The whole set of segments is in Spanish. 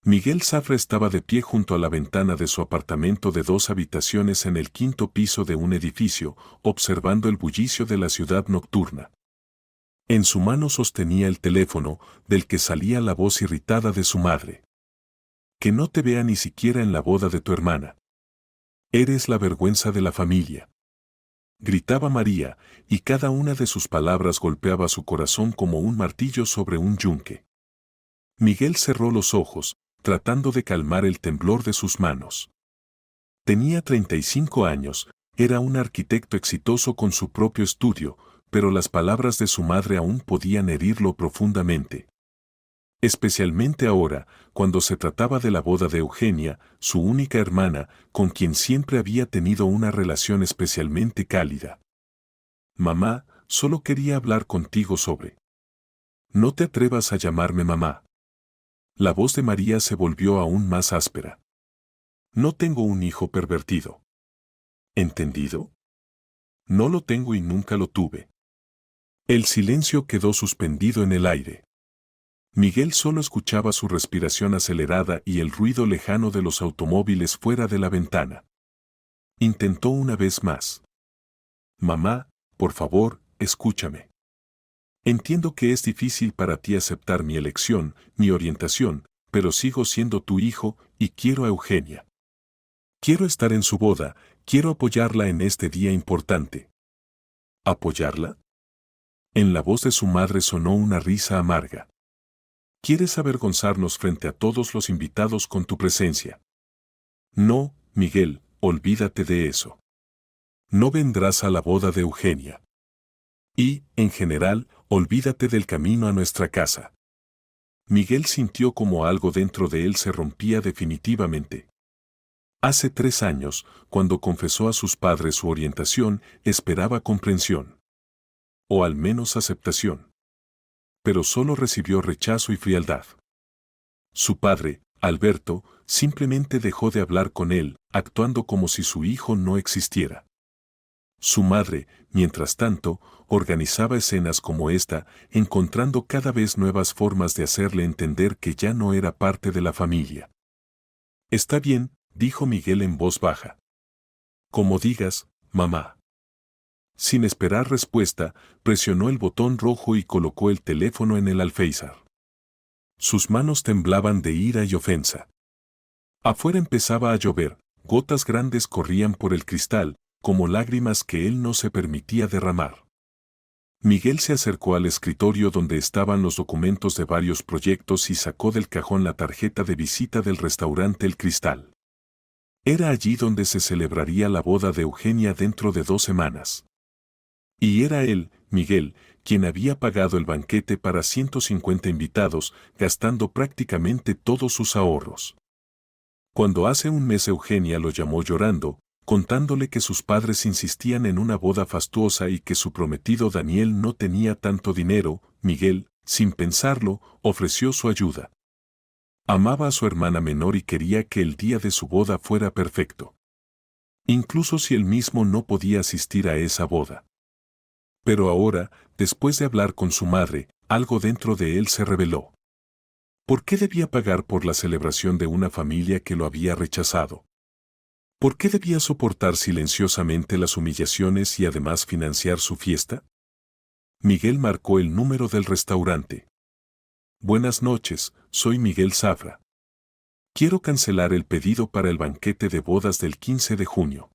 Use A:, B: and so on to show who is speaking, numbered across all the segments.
A: Miguel Zafra estaba de pie junto a la ventana de su apartamento de 2 habitaciones en el quinto piso de un edificio, observando el bullicio de la ciudad nocturna. En su mano sostenía el teléfono, del que salía la voz irritada de su madre. Que no te vea ni siquiera en la boda de tu hermana. Eres la vergüenza de la familia. Gritaba María, y cada una de sus palabras golpeaba su corazón como un martillo sobre un yunque. Miguel cerró los ojos, tratando de calmar el temblor de sus manos. Tenía 35 años, era un arquitecto exitoso con su propio estudio, pero las palabras de su madre aún podían herirlo profundamente. Especialmente ahora, cuando se trataba de la boda de Eugenia, su única hermana, con quien siempre había tenido una relación especialmente cálida. Mamá, solo quería hablar contigo sobre. No te atrevas a llamarme mamá. La voz de María se volvió aún más áspera. No tengo un hijo pervertido. ¿Entendido? No lo tengo y nunca lo tuve. El silencio quedó suspendido en el aire. Miguel solo escuchaba su respiración acelerada y el ruido lejano de los automóviles fuera de la ventana. Intentó una vez más. Mamá, por favor, escúchame. Entiendo que es difícil para ti aceptar mi elección, mi orientación, pero sigo siendo tu hijo y quiero a Eugenia. Quiero estar en su boda, quiero apoyarla en este día importante. ¿Apoyarla? En la voz de su madre sonó una risa amarga. ¿Quieres avergonzarnos frente a todos los invitados con tu presencia? No, Miguel, olvídate de eso. No vendrás a la boda de Eugenia. Y, en general, olvídate del camino a nuestra casa. Miguel sintió como algo dentro de él se rompía definitivamente. Hace 3 años, cuando confesó a sus padres su orientación, esperaba comprensión. O al menos aceptación. Pero solo recibió rechazo y frialdad. Su padre, Alberto, simplemente dejó de hablar con él, actuando como si su hijo no existiera. Su madre, mientras tanto, organizaba escenas como esta, encontrando cada vez nuevas formas de hacerle entender que ya no era parte de la familia. Está bien, dijo Miguel en voz baja. Como digas, mamá. Sin esperar respuesta, presionó el botón rojo y colocó el teléfono en el alféizar. Sus manos temblaban de ira y ofensa. Afuera empezaba a llover, gotas grandes corrían por el cristal, como lágrimas que él no se permitía derramar. Miguel se acercó al escritorio donde estaban los documentos de varios proyectos y sacó del cajón la tarjeta de visita del restaurante El Cristal. Era allí donde se celebraría la boda de Eugenia dentro de 2 semanas. Y era él, Miguel, quien había pagado el banquete para 150 invitados, gastando prácticamente todos sus ahorros. Cuando hace un mes Eugenia lo llamó llorando, contándole que sus padres insistían en una boda fastuosa y que su prometido Daniel no tenía tanto dinero, Miguel, sin pensarlo, ofreció su ayuda. Amaba a su hermana menor y quería que el día de su boda fuera perfecto. Incluso si él mismo no podía asistir a esa boda. Pero ahora, después de hablar con su madre, algo dentro de él se rebeló. ¿Por qué debía pagar por la celebración de una familia que lo había rechazado? ¿Por qué debía soportar silenciosamente las humillaciones y además financiar su fiesta? Miguel marcó el número del restaurante. Buenas noches, soy Miguel Zafra. Quiero cancelar el pedido para el banquete de bodas del 15 de junio.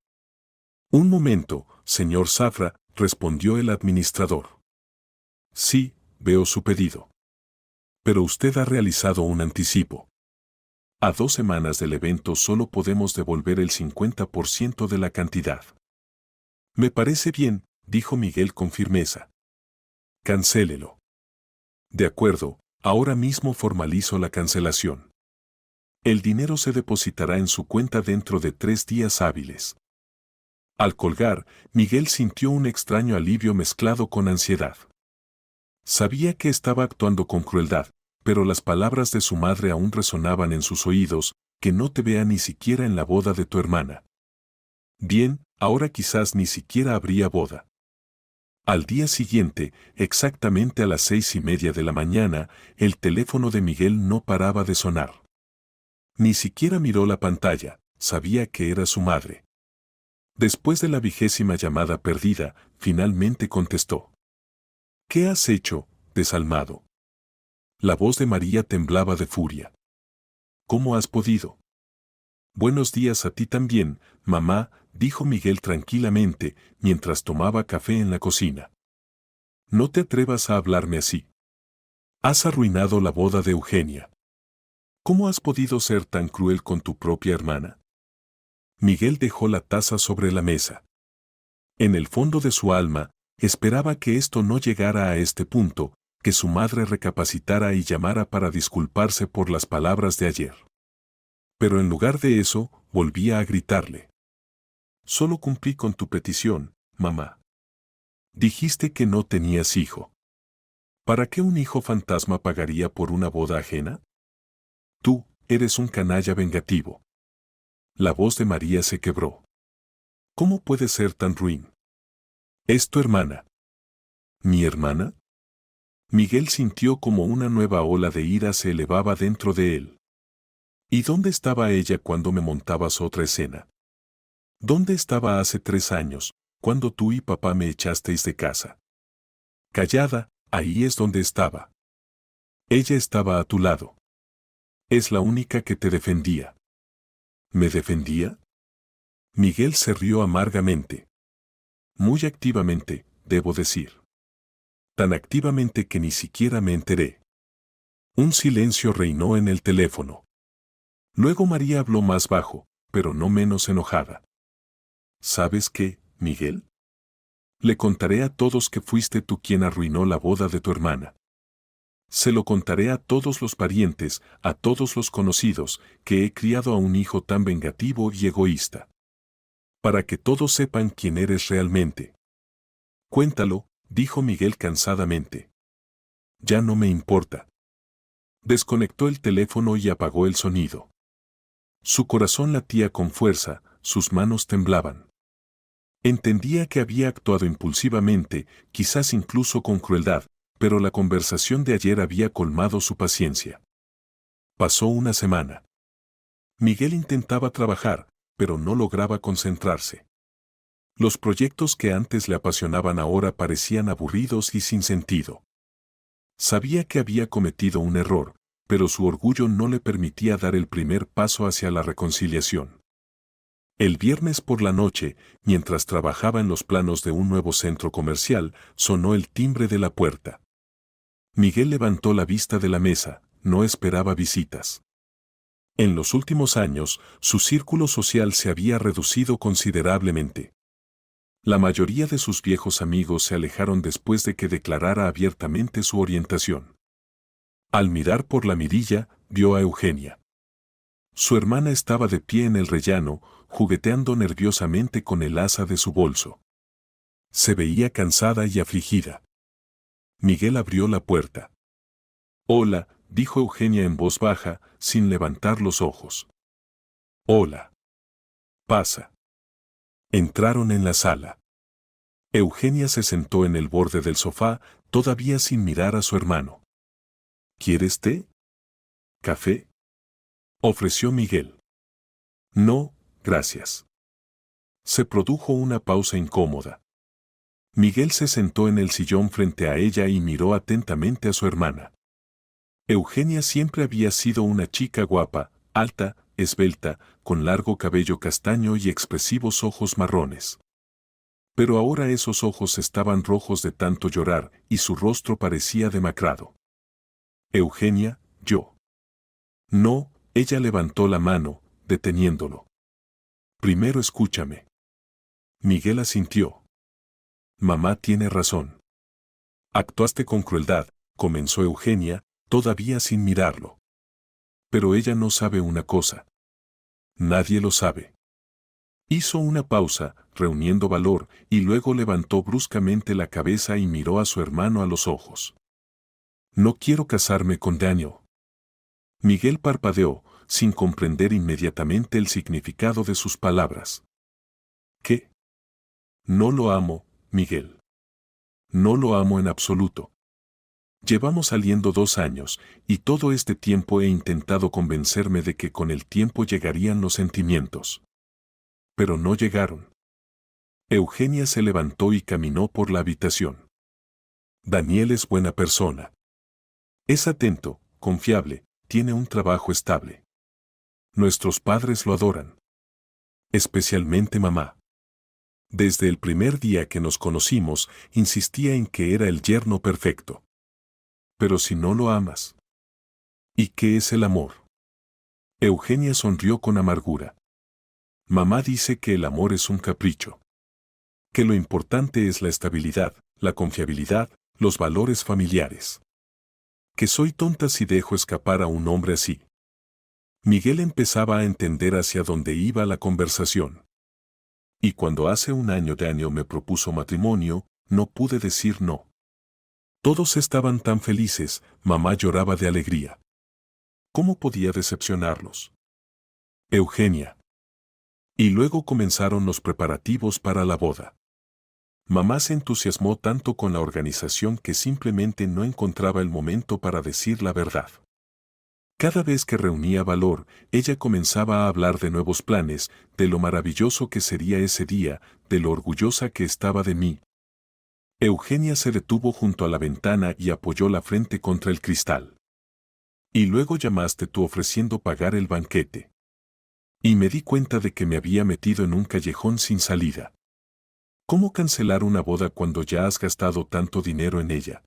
A: Un momento, señor Zafra, respondió el administrador. Sí, veo su pedido. Pero usted ha realizado un anticipo. A 2 semanas del evento solo podemos devolver el 50% de la cantidad. Me parece bien, dijo Miguel con firmeza. Cancélelo. De acuerdo, ahora mismo formalizo la cancelación. El dinero se depositará en su cuenta dentro de 3 días hábiles. Al colgar, Miguel sintió un extraño alivio mezclado con ansiedad. Sabía que estaba actuando con crueldad, pero las palabras de su madre aún resonaban en sus oídos, que no te vea ni siquiera en la boda de tu hermana. Bien, ahora quizás ni siquiera habría boda. Al día siguiente, exactamente a las 6:30 de la mañana, el teléfono de Miguel no paraba de sonar. Ni siquiera miró la pantalla, sabía que era su madre. Después de la 20ª llamada perdida, finalmente contestó. ¿Qué has hecho, desalmado? La voz de María temblaba de furia. ¿Cómo has podido? Buenos días a ti también, mamá, dijo Miguel tranquilamente, mientras tomaba café en la cocina. No te atrevas a hablarme así. Has arruinado la boda de Eugenia. ¿Cómo has podido ser tan cruel con tu propia hermana? Miguel dejó la taza sobre la mesa. En el fondo de su alma, esperaba que esto no llegara a este punto, que su madre recapacitara y llamara para disculparse por las palabras de ayer. Pero en lugar de eso, volvía a gritarle. Solo cumplí con tu petición, mamá. Dijiste que no tenías hijo. ¿Para qué un hijo fantasma pagaría por una boda ajena? Tú, eres un canalla vengativo. La voz de María se quebró. ¿Cómo puede ser tan ruin? Es tu hermana. ¿Mi hermana? Miguel sintió como una nueva ola de ira se elevaba dentro de él. ¿Y dónde estaba ella cuando me montabas otra escena? ¿Dónde estaba hace 3 años, cuando tú y papá me echasteis de casa? Callada, ahí es donde estaba. Ella estaba a tu lado. Es la única que te defendía. ¿Me defendía? Miguel se rió amargamente. Muy activamente, debo decir. Tan activamente que ni siquiera me enteré. Un silencio reinó en el teléfono. Luego María habló más bajo, pero no menos enojada. ¿Sabes qué, Miguel? Le contaré a todos que fuiste tú quien arruinó la boda de tu hermana. Se lo contaré a todos los parientes, a todos los conocidos, que he criado a un hijo tan vengativo y egoísta. Para que todos sepan quién eres realmente. Cuéntalo, dijo Miguel cansadamente. Ya no me importa. Desconectó el teléfono y apagó el sonido. Su corazón latía con fuerza, sus manos temblaban. Entendía que había actuado impulsivamente, quizás incluso con crueldad, pero la conversación de ayer había colmado su paciencia. Pasó una semana. Miguel intentaba trabajar, pero no lograba concentrarse. Los proyectos que antes le apasionaban ahora parecían aburridos y sin sentido. Sabía que había cometido un error, pero su orgullo no le permitía dar el primer paso hacia la reconciliación. El viernes por la noche, mientras trabajaba en los planos de un nuevo centro comercial, sonó el timbre de la puerta. Miguel levantó la vista de la mesa, no esperaba visitas. En los últimos años, su círculo social se había reducido considerablemente. La mayoría de sus viejos amigos se alejaron después de que declarara abiertamente su orientación. Al mirar por la mirilla, vio a Eugenia. Su hermana estaba de pie en el rellano, jugueteando nerviosamente con el asa de su bolso. Se veía cansada y afligida. Miguel abrió la puerta. Hola, dijo Eugenia en voz baja, sin levantar los ojos. Hola. Pasa. Entraron en la sala. Eugenia se sentó en el borde del sofá, todavía sin mirar a su hermano. ¿Quieres té? ¿Café? Ofreció Miguel. No, gracias. Se produjo una pausa incómoda. Miguel se sentó en el sillón frente a ella y miró atentamente a su hermana. Eugenia siempre había sido una chica guapa, alta, esbelta, con largo cabello castaño y expresivos ojos marrones. Pero ahora esos ojos estaban rojos de tanto llorar y su rostro parecía demacrado. Eugenia, yo. No, ella levantó la mano, deteniéndolo. Primero escúchame. Miguel asintió. Mamá tiene razón. Actuaste con crueldad, comenzó Eugenia, todavía sin mirarlo. Pero ella no sabe una cosa. Nadie lo sabe. Hizo una pausa, reuniendo valor, y luego levantó bruscamente la cabeza y miró a su hermano a los ojos. No quiero casarme con Daniel. Miguel parpadeó, sin comprender inmediatamente el significado de sus palabras. ¿Qué? No lo amo, Miguel. No lo amo en absoluto. Llevamos saliendo 2 años, y todo este tiempo he intentado convencerme de que con el tiempo llegarían los sentimientos. Pero no llegaron. Eugenia se levantó y caminó por la habitación. Daniel es buena persona. Es atento, confiable, tiene un trabajo estable. Nuestros padres lo adoran. Especialmente mamá. Desde el primer día que nos conocimos, insistía en que era el yerno perfecto. Pero si no lo amas. ¿Y qué es el amor? Eugenia sonrió con amargura. Mamá dice que el amor es un capricho. Que lo importante es la estabilidad, la confiabilidad, los valores familiares. Que soy tonta si dejo escapar a un hombre así. Miguel empezaba a entender hacia dónde iba la conversación. Y cuando hace un año me propuso matrimonio, no pude decir no. Todos estaban tan felices, mamá lloraba de alegría. ¿Cómo podía decepcionarlos? Eugenia. Y luego comenzaron los preparativos para la boda. Mamá se entusiasmó tanto con la organización que simplemente no encontraba el momento para decir la verdad. Cada vez que reunía valor, ella comenzaba a hablar de nuevos planes, de lo maravilloso que sería ese día, de lo orgullosa que estaba de mí. Eugenia se detuvo junto a la ventana y apoyó la frente contra el cristal. Y luego llamaste tú ofreciendo pagar el banquete. Y me di cuenta de que me había metido en un callejón sin salida. ¿Cómo cancelar una boda cuando ya has gastado tanto dinero en ella?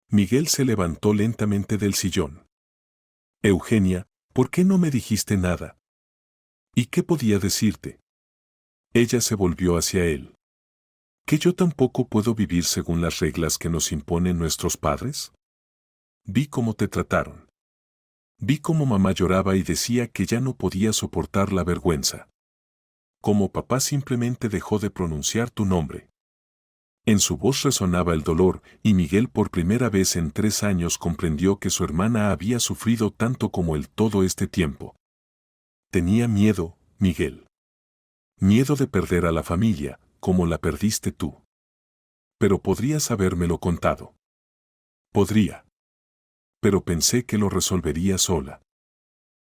A: Miguel se levantó lentamente del sillón. Eugenia, ¿por qué no me dijiste nada? ¿Y qué podía decirte? Ella se volvió hacia él. ¿Que yo tampoco puedo vivir según las reglas que nos imponen nuestros padres? Vi cómo te trataron. Vi cómo mamá lloraba y decía que ya no podía soportar la vergüenza. Como papá simplemente dejó de pronunciar tu nombre. En su voz resonaba el dolor, y Miguel por primera vez en 3 años comprendió que su hermana había sufrido tanto como él todo este tiempo. Tenía miedo, Miguel. Miedo de perder a la familia, como la perdiste tú. Pero podrías habérmelo contado. Podría. Pero pensé que lo resolvería sola.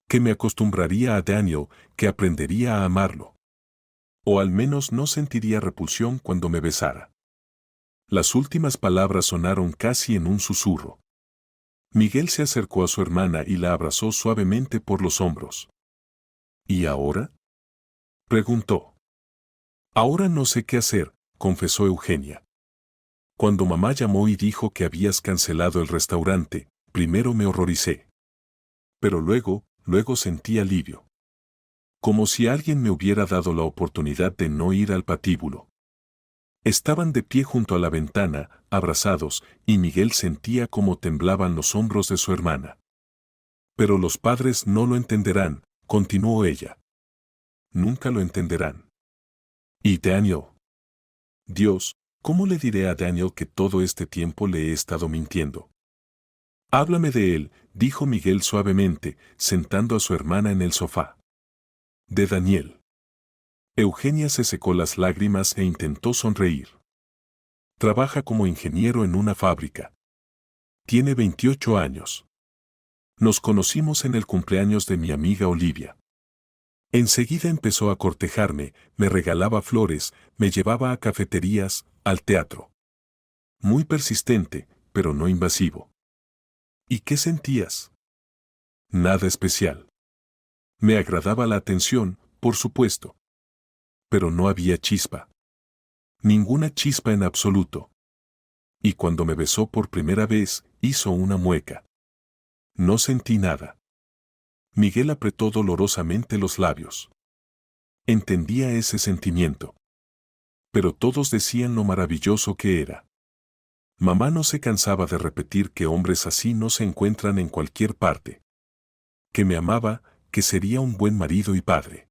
A: Que me acostumbraría a Daniel, que aprendería a amarlo. O al menos no sentiría repulsión cuando me besara. Las últimas palabras sonaron casi en un susurro. Miguel se acercó a su hermana y la abrazó suavemente por los hombros. ¿Y ahora? Preguntó. Ahora no sé qué hacer, confesó Eugenia. Cuando mamá llamó y dijo que habías cancelado el restaurante, primero me horroricé. Pero luego sentí alivio. Como si alguien me hubiera dado la oportunidad de no ir al patíbulo. Estaban de pie junto a la ventana, abrazados, y Miguel sentía cómo temblaban los hombros de su hermana. Pero los padres no lo entenderán, continuó ella. Nunca lo entenderán. ¿Y Daniel? Dios, ¿cómo le diré a Daniel que todo este tiempo le he estado mintiendo? Háblame de él, dijo Miguel suavemente, sentando a su hermana en el sofá. De Daniel. Eugenia se secó las lágrimas e intentó sonreír. Trabaja como ingeniero en una fábrica. Tiene 28 años. Nos conocimos en el cumpleaños de mi amiga Olivia. Enseguida empezó a cortejarme, me regalaba flores, me llevaba a cafeterías, al teatro. Muy persistente, pero no invasivo. ¿Y qué sentías? Nada especial. Me agradaba la atención, por supuesto. Pero no había chispa. Ninguna chispa en absoluto. Y cuando me besó por primera vez, hizo una mueca. No sentí nada. Miguel apretó dolorosamente los labios. Entendía ese sentimiento. Pero todos decían lo maravilloso que era. Mamá no se cansaba de repetir que hombres así no se encuentran en cualquier parte. Que me amaba, que sería un buen marido y padre.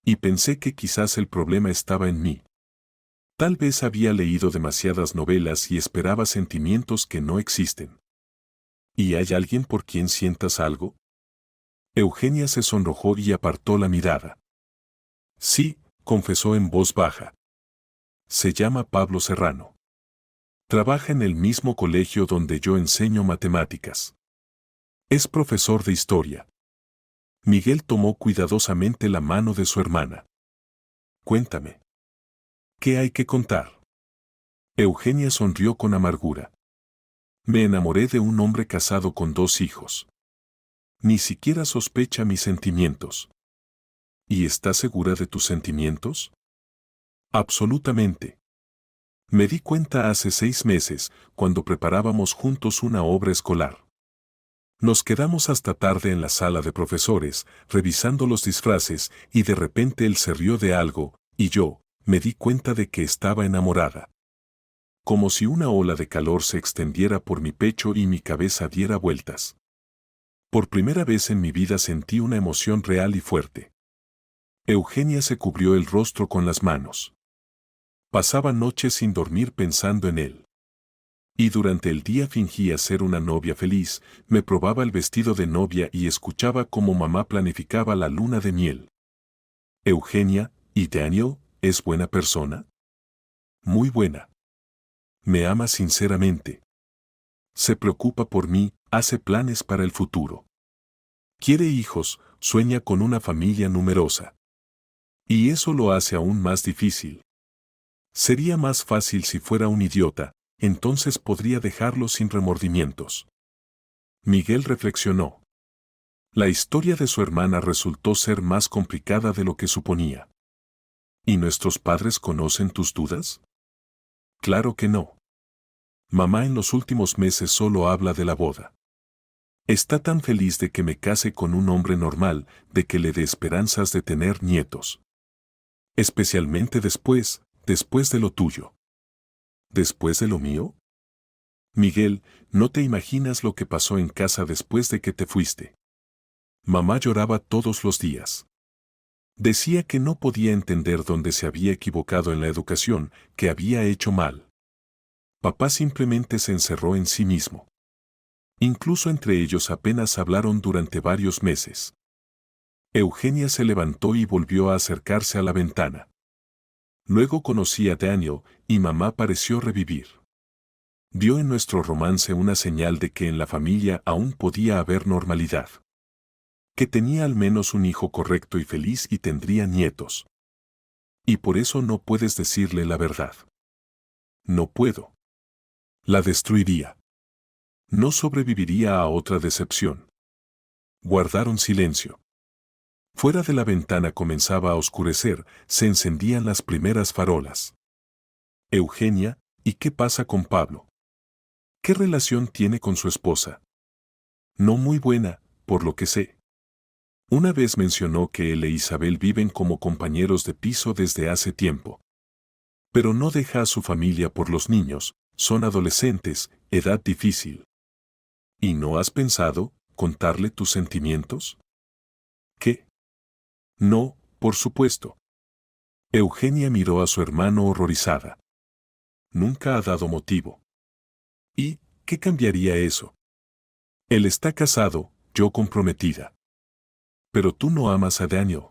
A: Y pensé que quizás el problema estaba en mí. Tal vez había leído demasiadas novelas y esperaba sentimientos que no existen. ¿Y hay alguien por quien sientas algo? Eugenia se sonrojó y apartó la mirada. Sí, confesó en voz baja. Se llama Pablo Serrano. Trabaja en el mismo colegio donde yo enseño matemáticas. Es profesor de historia. Miguel tomó cuidadosamente la mano de su hermana. Cuéntame. ¿Qué hay que contar? Eugenia sonrió con amargura. Me enamoré de un hombre casado con 2 hijos. Ni siquiera sospecha mis sentimientos. ¿Y estás segura de tus sentimientos? Absolutamente. Me di cuenta hace 6 meses, cuando preparábamos juntos una obra escolar. Nos quedamos hasta tarde en la sala de profesores, revisando los disfraces, y de repente él se rió de algo, y yo, me di cuenta de que estaba enamorada. Como si una ola de calor se extendiera por mi pecho y mi cabeza diera vueltas. Por primera vez en mi vida sentí una emoción real y fuerte. Eugenia se cubrió el rostro con las manos. Pasaba noches sin dormir pensando en él. Y durante el día fingía ser una novia feliz, me probaba el vestido de novia y escuchaba cómo mamá planificaba la luna de miel. Eugenia, ¿y Daniel, es buena persona? Muy buena. Me ama sinceramente. Se preocupa por mí, hace planes para el futuro. Quiere hijos, sueña con una familia numerosa. Y eso lo hace aún más difícil. Sería más fácil si fuera un idiota, entonces podría dejarlo sin remordimientos. Miguel reflexionó. La historia de su hermana resultó ser más complicada de lo que suponía. ¿Y nuestros padres conocen tus dudas? Claro que no. Mamá en los últimos meses solo habla de la boda. Está tan feliz de que me case con un hombre normal, de que le dé esperanzas de tener nietos. Especialmente después de lo tuyo. ¿Después de lo mío? Miguel, no te imaginas lo que pasó en casa después de que te fuiste. Mamá lloraba todos los días. Decía que no podía entender dónde se había equivocado en la educación, que había hecho mal. Papá simplemente se encerró en sí mismo. Incluso entre ellos apenas hablaron durante varios meses. Eugenia se levantó y volvió a acercarse a la ventana. Luego conocí a Daniel, y mamá pareció revivir. Vio en nuestro romance una señal de que en la familia aún podía haber normalidad. Que tenía al menos un hijo correcto y feliz y tendría nietos. Y por eso no puedes decirle la verdad. No puedo. La destruiría. No sobreviviría a otra decepción. Guardaron silencio. Fuera de la ventana comenzaba a oscurecer, se encendían las primeras farolas. Eugenia, ¿y qué pasa con Pablo? ¿Qué relación tiene con su esposa? No muy buena, por lo que sé. Una vez mencionó que él e Isabel viven como compañeros de piso desde hace tiempo. Pero no deja a su familia por los niños, son adolescentes, edad difícil. ¿Y no has pensado contarle tus sentimientos? ¿Qué? No, por supuesto. Eugenia miró a su hermano horrorizada. Nunca ha dado motivo. ¿Y qué cambiaría eso? Él está casado, yo comprometida. Pero tú no amas a Daniel.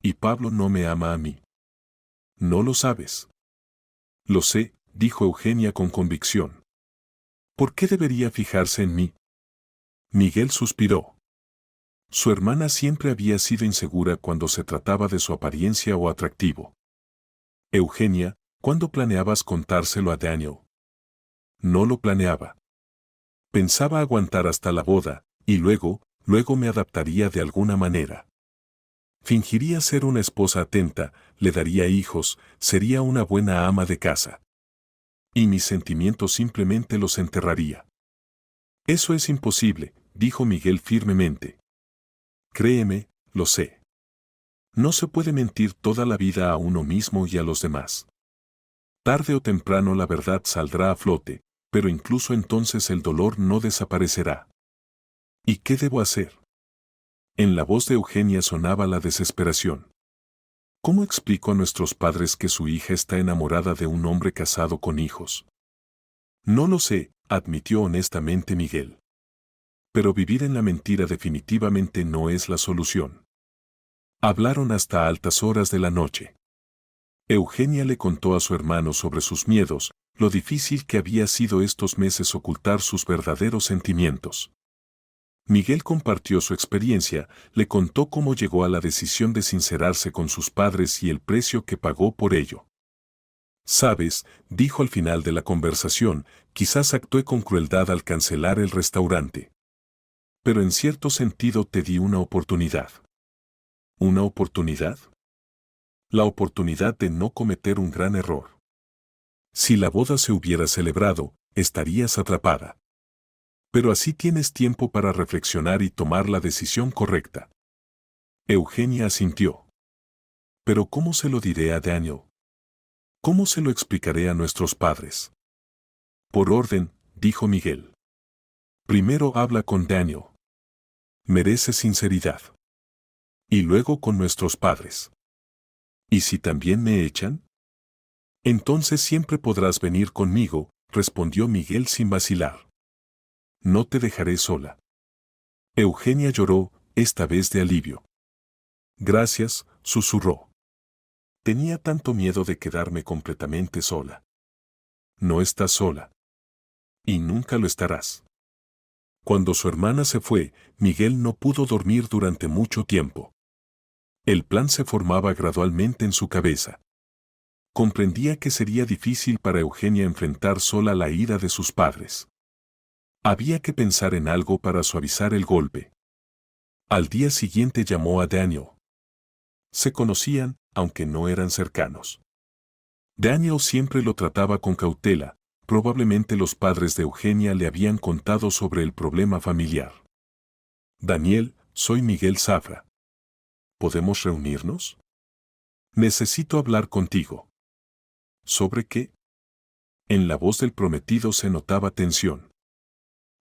A: Y Pablo no me ama a mí. No lo sabes. Lo sé, dijo Eugenia con convicción. ¿Por qué debería fijarse en mí? Miguel suspiró. Su hermana siempre había sido insegura cuando se trataba de su apariencia o atractivo. Eugenia, ¿cuándo planeabas contárselo a Daniel? No lo planeaba. Pensaba aguantar hasta la boda, y luego me adaptaría de alguna manera. Fingiría ser una esposa atenta, le daría hijos, sería una buena ama de casa. Y mis sentimientos simplemente los enterraría. Eso es imposible, dijo Miguel firmemente. Créeme, lo sé. No se puede mentir toda la vida a uno mismo y a los demás. Tarde o temprano la verdad saldrá a flote, pero incluso entonces el dolor no desaparecerá. ¿Y qué debo hacer? En la voz de Eugenia sonaba la desesperación. ¿Cómo explico a nuestros padres que su hija está enamorada de un hombre casado con hijos? No lo sé, admitió honestamente Miguel. Pero vivir en la mentira definitivamente no es la solución. Hablaron hasta altas horas de la noche. Eugenia le contó a su hermano sobre sus miedos, lo difícil que había sido estos meses ocultar sus verdaderos sentimientos. Miguel compartió su experiencia, le contó cómo llegó a la decisión de sincerarse con sus padres y el precio que pagó por ello. Sabes, dijo al final de la conversación, quizás actué con crueldad al cancelar el restaurante. Pero en cierto sentido te di una oportunidad. ¿Una oportunidad? La oportunidad de no cometer un gran error. Si la boda se hubiera celebrado, estarías atrapada. Pero así tienes tiempo para reflexionar y tomar la decisión correcta. Eugenia asintió. ¿Pero cómo se lo diré a Daniel? ¿Cómo se lo explicaré a nuestros padres? Por orden, dijo Miguel. Primero habla con Daniel. Merece sinceridad. Y luego con nuestros padres. ¿Y si también me echan? Entonces siempre podrás venir conmigo, respondió Miguel sin vacilar. No te dejaré sola. Eugenia lloró, esta vez de alivio. Gracias, susurró. Tenía tanto miedo de quedarme completamente sola. No estás sola. Y nunca lo estarás. Cuando su hermana se fue, Miguel no pudo dormir durante mucho tiempo. El plan se formaba gradualmente en su cabeza. Comprendía que sería difícil para Eugenia enfrentar sola la ira de sus padres. Había que pensar en algo para suavizar el golpe. Al día siguiente llamó a Daniel. Se conocían, aunque no eran cercanos. Daniel siempre lo trataba con cautela, probablemente los padres de Eugenia le habían contado sobre el problema familiar. Daniel, soy Miguel Zafra. ¿Podemos reunirnos? Necesito hablar contigo. ¿Sobre qué? En la voz del prometido se notaba tensión.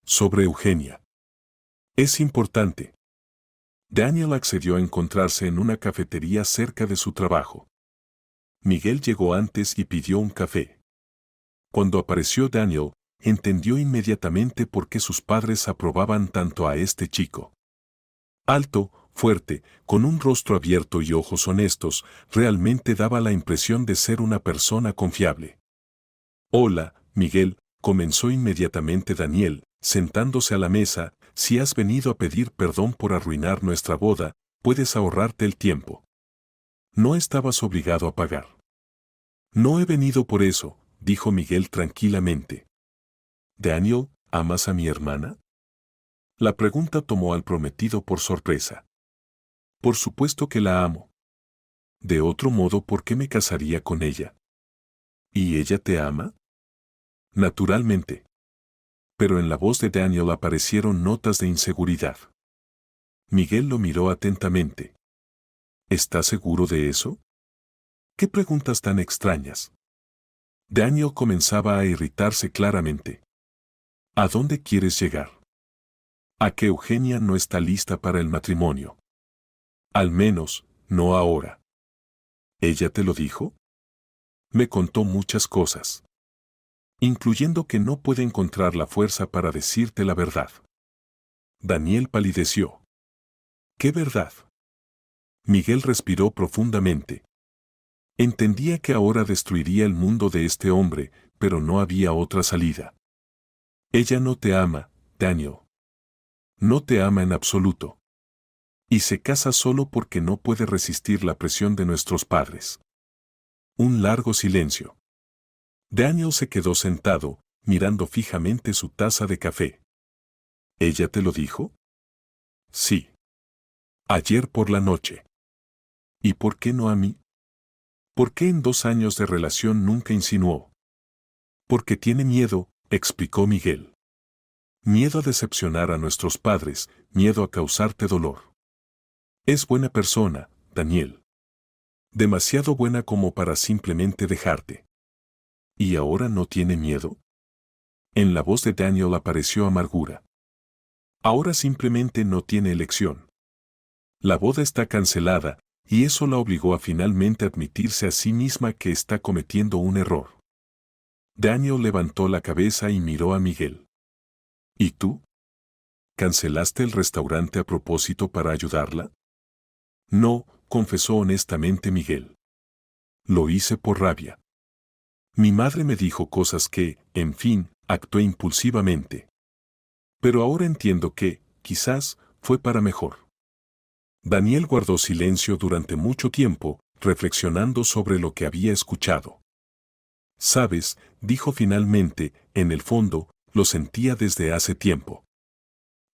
A: Sobre Eugenia. Es importante. Daniel accedió a encontrarse en una cafetería cerca de su trabajo. Miguel llegó antes y pidió un café. Cuando apareció Daniel, entendió inmediatamente por qué sus padres aprobaban tanto a este chico. Alto, fuerte, con un rostro abierto y ojos honestos, realmente daba la impresión de ser una persona confiable. Hola, Miguel, comenzó inmediatamente Daniel, sentándose a la mesa, si has venido a pedir perdón por arruinar nuestra boda, puedes ahorrarte el tiempo. No estabas obligado a pagar. No he venido por eso, dijo Miguel tranquilamente. Daniel, ¿amas a mi hermana? La pregunta tomó al prometido por sorpresa. Por supuesto que la amo. De otro modo, ¿por qué me casaría con ella? ¿Y ella te ama? Naturalmente. Pero en la voz de Daniel aparecieron notas de inseguridad. Miguel lo miró atentamente. ¿Estás seguro de eso? ¿Qué preguntas tan extrañas? Daniel comenzaba a irritarse claramente. ¿A dónde quieres llegar? A que Eugenia no está lista para el matrimonio. Al menos, no ahora. ¿Ella te lo dijo? Me contó muchas cosas. Incluyendo que no puede encontrar la fuerza para decirte la verdad. Daniel palideció. ¿Qué verdad? Miguel respiró profundamente. Entendía que ahora destruiría el mundo de este hombre, pero no había otra salida. Ella no te ama, Daniel. No te ama en absoluto. Y se casa solo porque no puede resistir la presión de nuestros padres. Un largo silencio. Daniel se quedó sentado, mirando fijamente su taza de café. ¿Ella te lo dijo? Sí. Ayer por la noche. ¿Y por qué no a mí? ¿Por qué en 2 años de relación nunca insinuó? Porque tiene miedo, explicó Miguel. Miedo a decepcionar a nuestros padres, miedo a causarte dolor. Es buena persona, Daniel. Demasiado buena como para simplemente dejarte. ¿Y ahora no tiene miedo? En la voz de Daniel apareció amargura. Ahora simplemente no tiene elección. La boda está cancelada, y eso la obligó a finalmente admitirse a sí misma que está cometiendo un error. Daniel levantó la cabeza y miró a Miguel. ¿Y tú? ¿Cancelaste el restaurante a propósito para ayudarla? No, confesó honestamente Miguel. Lo hice por rabia. Mi madre me dijo cosas que, en fin, actué impulsivamente. Pero ahora entiendo que, quizás, fue para mejor. Daniel guardó silencio durante mucho tiempo, reflexionando sobre lo que había escuchado. Sabes, dijo finalmente, en el fondo, lo sentía desde hace tiempo.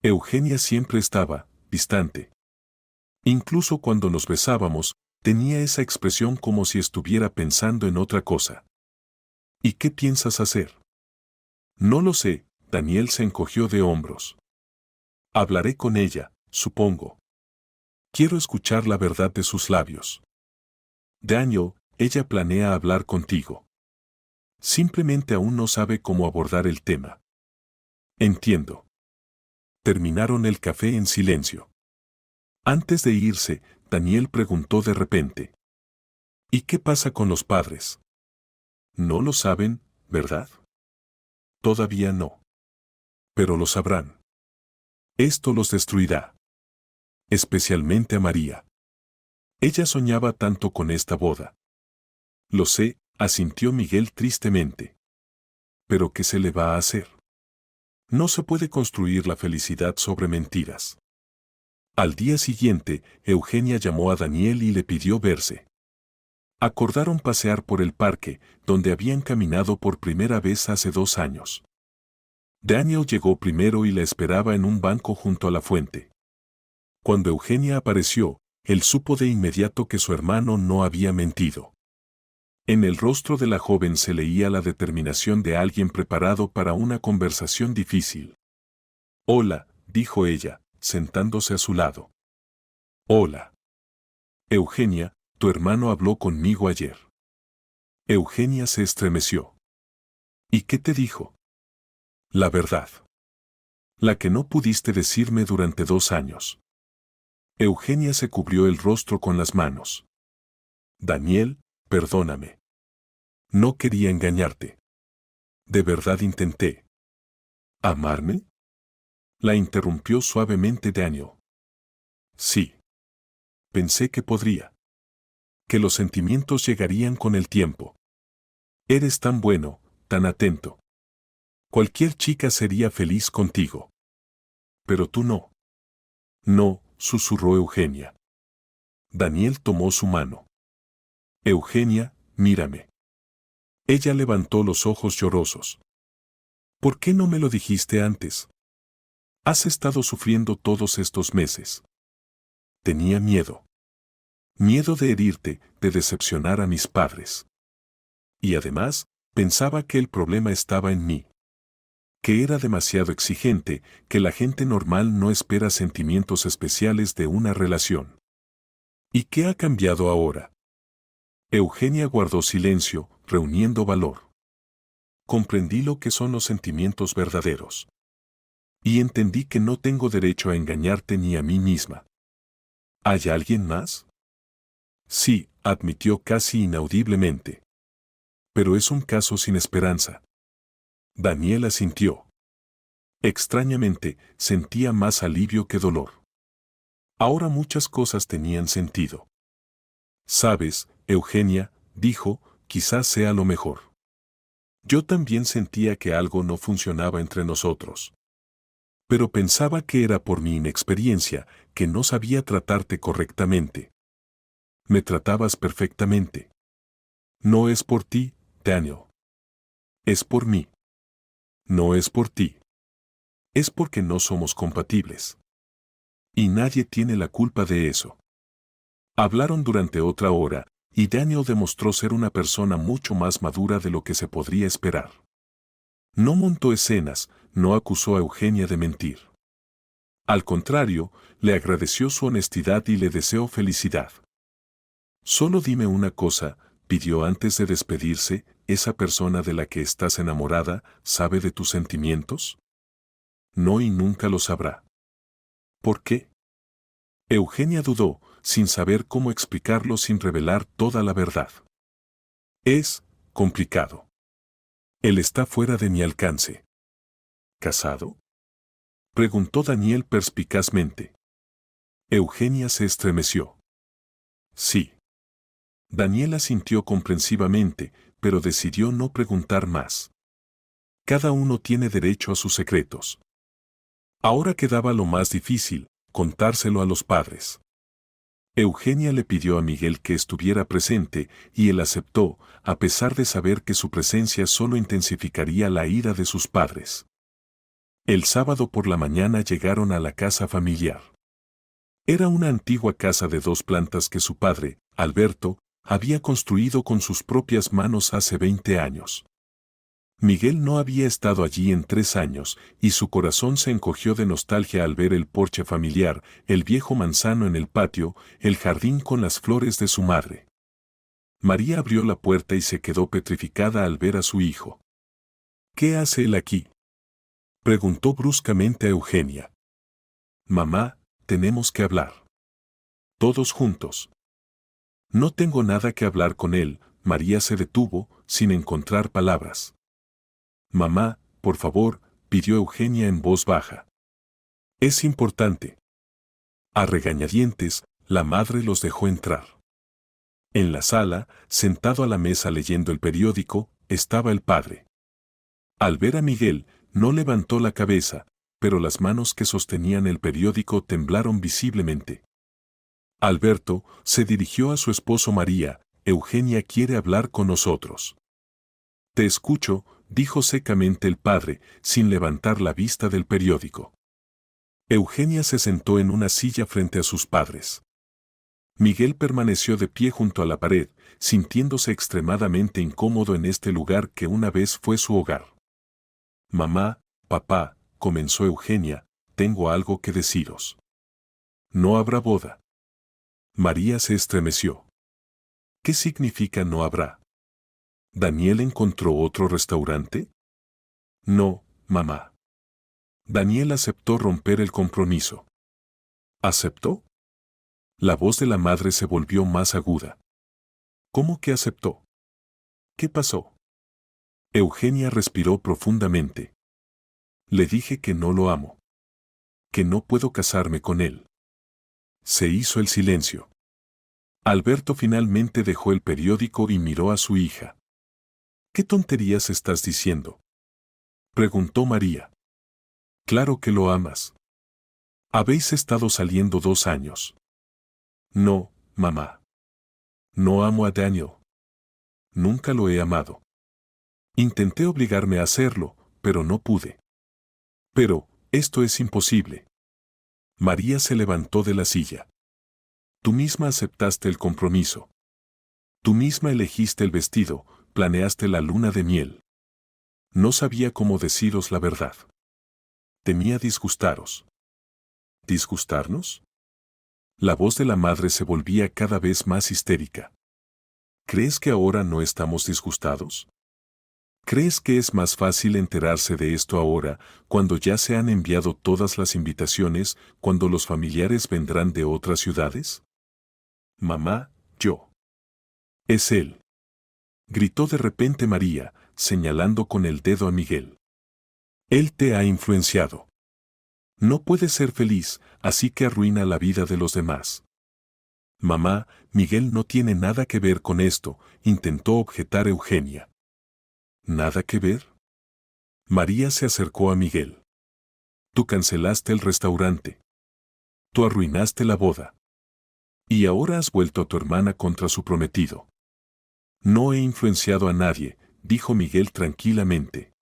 A: Eugenia siempre estaba, distante. Incluso cuando nos besábamos, tenía esa expresión como si estuviera pensando en otra cosa. ¿Y qué piensas hacer? No lo sé, Daniel se encogió de hombros. Hablaré con ella, supongo. Quiero escuchar la verdad de sus labios. Daniel, ella planea hablar contigo. Simplemente aún no sabe cómo abordar el tema. Entiendo. Terminaron el café en silencio. Antes de irse, Daniel preguntó de repente. ¿Y qué pasa con los padres? No lo saben, ¿verdad? Todavía no. Pero lo sabrán. Esto los destruirá. Especialmente a María. Ella soñaba tanto con esta boda. Lo sé, asintió Miguel tristemente. ¿Pero qué se le va a hacer? No se puede construir la felicidad sobre mentiras. Al día siguiente, Eugenia llamó a Daniel y le pidió verse. Acordaron pasear por el parque, donde habían caminado por primera vez hace 2 años. Daniel llegó primero y la esperaba en un banco junto a la fuente. Cuando Eugenia apareció, él supo de inmediato que su hermano no había mentido. En el rostro de la joven se leía la determinación de alguien preparado para una conversación difícil. Hola, dijo ella, sentándose a su lado. Hola. Eugenia, tu hermano habló conmigo ayer. Eugenia se estremeció. ¿Y qué te dijo? La verdad. La que no pudiste decirme durante 2 años. Eugenia se cubrió el rostro con las manos. Daniel, perdóname. No quería engañarte. De verdad intenté. ¿Amarme? La interrumpió suavemente Daniel. Sí. Pensé que podría. Que los sentimientos llegarían con el tiempo. Eres tan bueno, tan atento. Cualquier chica sería feliz contigo. Pero tú no. No, susurró Eugenia. Daniel tomó su mano. Eugenia, mírame. Ella levantó los ojos llorosos. ¿Por qué no me lo dijiste antes? Has estado sufriendo todos estos meses. Tenía miedo. Miedo de herirte, de decepcionar a mis padres. Y además, pensaba que el problema estaba en mí. Que era demasiado exigente, que la gente normal no espera sentimientos especiales de una relación. ¿Y qué ha cambiado ahora? Eugenia guardó silencio, reuniendo valor. Comprendí lo que son los sentimientos verdaderos. Y entendí que no tengo derecho a engañarte ni a mí misma. ¿Hay alguien más? Sí, admitió casi inaudiblemente. Pero es un caso sin esperanza. Daniel asintió. Extrañamente, sentía más alivio que dolor. Ahora muchas cosas tenían sentido. Sabes, Eugenia, dijo, quizás sea lo mejor. Yo también sentía que algo no funcionaba entre nosotros. Pero pensaba que era por mi inexperiencia, que no sabía tratarte correctamente. Me tratabas perfectamente. No es por ti, Daniel. Es por mí. No es por ti. Es porque no somos compatibles. Y nadie tiene la culpa de eso. Hablaron durante otra hora, y Daniel demostró ser una persona mucho más madura de lo que se podría esperar. No montó escenas, no acusó a Eugenia de mentir. Al contrario, le agradeció su honestidad y le deseó felicidad. Solo dime una cosa, pidió antes de despedirse, ¿esa persona de la que estás enamorada sabe de tus sentimientos? No, y nunca lo sabrá. ¿Por qué? Eugenia dudó, sin saber cómo explicarlo sin revelar toda la verdad. Es complicado. Él está fuera de mi alcance. ¿Casado? Preguntó Daniel perspicazmente. Eugenia se estremeció. Sí. Daniela sintió comprensivamente, pero decidió no preguntar más. Cada uno tiene derecho a sus secretos. Ahora quedaba lo más difícil, contárselo a los padres. Eugenia le pidió a Miguel que estuviera presente, y él aceptó, a pesar de saber que su presencia solo intensificaría la ira de sus padres. El sábado por la mañana llegaron a la casa familiar. Era una antigua casa de 2 plantas que su padre, Alberto, había construido con sus propias manos hace 20 años. Miguel no había estado allí en 3 años, y su corazón se encogió de nostalgia al ver el porche familiar, el viejo manzano en el patio, el jardín con las flores de su madre. María abrió la puerta y se quedó petrificada al ver a su hijo. ¿Qué hace él aquí?, preguntó bruscamente a Eugenia. Mamá, tenemos que hablar. Todos juntos. No tengo nada que hablar con él. María se detuvo, sin encontrar palabras. Mamá, por favor, pidió Eugenia en voz baja. Es importante. A regañadientes, la madre los dejó entrar. En la sala, sentado a la mesa leyendo el periódico, estaba el padre. Al ver a Miguel, no levantó la cabeza, pero las manos que sostenían el periódico temblaron visiblemente. Alberto se dirigió a su esposo María. Eugenia quiere hablar con nosotros. Te escucho, dijo secamente el padre, sin levantar la vista del periódico. Eugenia se sentó en una silla frente a sus padres. Miguel permaneció de pie junto a la pared, sintiéndose extremadamente incómodo en este lugar que una vez fue su hogar. Mamá, papá, comenzó Eugenia, tengo algo que deciros. No habrá boda. María se estremeció. ¿Qué significa no habrá? ¿Daniel encontró otro restaurante? No, mamá. Daniel aceptó romper el compromiso. ¿Aceptó? La voz de la madre se volvió más aguda. ¿Cómo que aceptó? ¿Qué pasó? Eugenia respiró profundamente. Le dije que no lo amo. Que no puedo casarme con él. Se hizo el silencio. Alberto finalmente dejó el periódico y miró a su hija. ¿Qué tonterías estás diciendo?, preguntó María. Claro que lo amas. Habéis estado saliendo 2 años. No, mamá. No amo a Daniel. Nunca lo he amado. Intenté obligarme a hacerlo, pero no pude. Pero, esto es imposible. María se levantó de la silla. Tú misma aceptaste el compromiso. Tú misma elegiste el vestido, planeaste la luna de miel. No sabía cómo deciros la verdad. Temía disgustaros. ¿Disgustarnos? La voz de la madre se volvía cada vez más histérica. ¿Crees que ahora no estamos disgustados? ¿Crees que es más fácil enterarse de esto ahora, cuando ya se han enviado todas las invitaciones, cuando los familiares vendrán de otras ciudades? Mamá, yo. Es él. Gritó de repente María, señalando con el dedo a Miguel. Él te ha influenciado. No puedes ser feliz, así que arruina la vida de los demás. Mamá, Miguel no tiene nada que ver con esto, intentó objetar Eugenia. ¿Nada que ver? María se acercó a Miguel. Tú cancelaste el restaurante. Tú arruinaste la boda. Y ahora has vuelto a tu hermana contra su prometido. No he influenciado a nadie, dijo Miguel tranquilamente.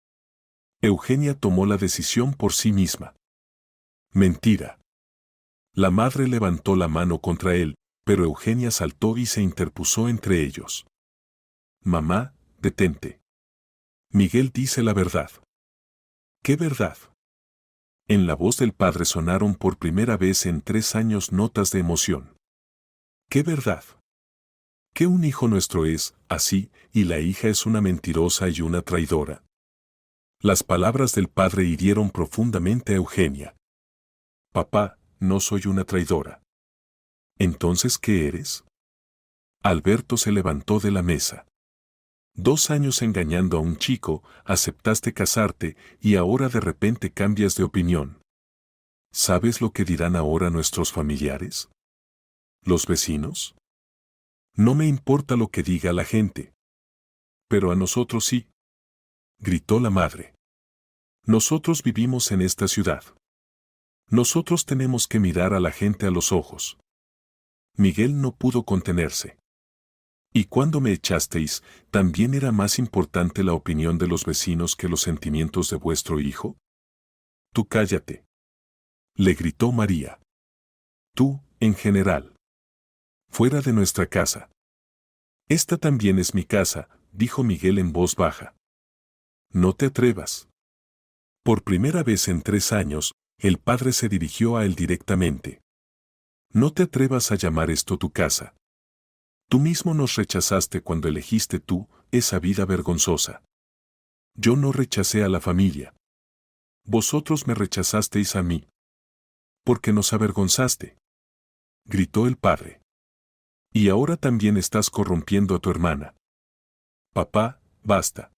A: Eugenia tomó la decisión por sí misma. Mentira. La madre levantó la mano contra él, pero Eugenia saltó y se interpuso entre ellos. Mamá, detente. Miguel dice la verdad. ¿Qué verdad? En la voz del padre sonaron por primera vez en 3 años notas de emoción. ¿Qué verdad? Que un hijo nuestro es así, y la hija es una mentirosa y una traidora. Las palabras del padre hirieron profundamente a Eugenia. Papá, no soy una traidora. ¿Entonces qué eres? Alberto se levantó de la mesa. 2 años engañando a un chico, aceptaste casarte y ahora de repente cambias de opinión. ¿Sabes lo que dirán ahora nuestros familiares? ¿Los vecinos? No me importa lo que diga la gente. Pero a nosotros sí, gritó la madre. Nosotros vivimos en esta ciudad. Nosotros tenemos que mirar a la gente a los ojos. Miguel no pudo contenerse. Y cuando me echasteis, ¿también era más importante la opinión de los vecinos que los sentimientos de vuestro hijo? Tú cállate, le gritó María. Tú, en general. Fuera de nuestra casa. Esta también es mi casa, dijo Miguel en voz baja. No te atrevas. Por primera vez en 3 años, el padre se dirigió a él directamente. No te atrevas a llamar esto tu casa. Tú mismo nos rechazaste cuando elegiste tú esa vida vergonzosa. Yo no rechacé a la familia. Vosotros me rechazasteis a mí. Porque nos avergonzaste. Gritó el padre. Y ahora también estás corrompiendo a tu hermana. Papá, basta.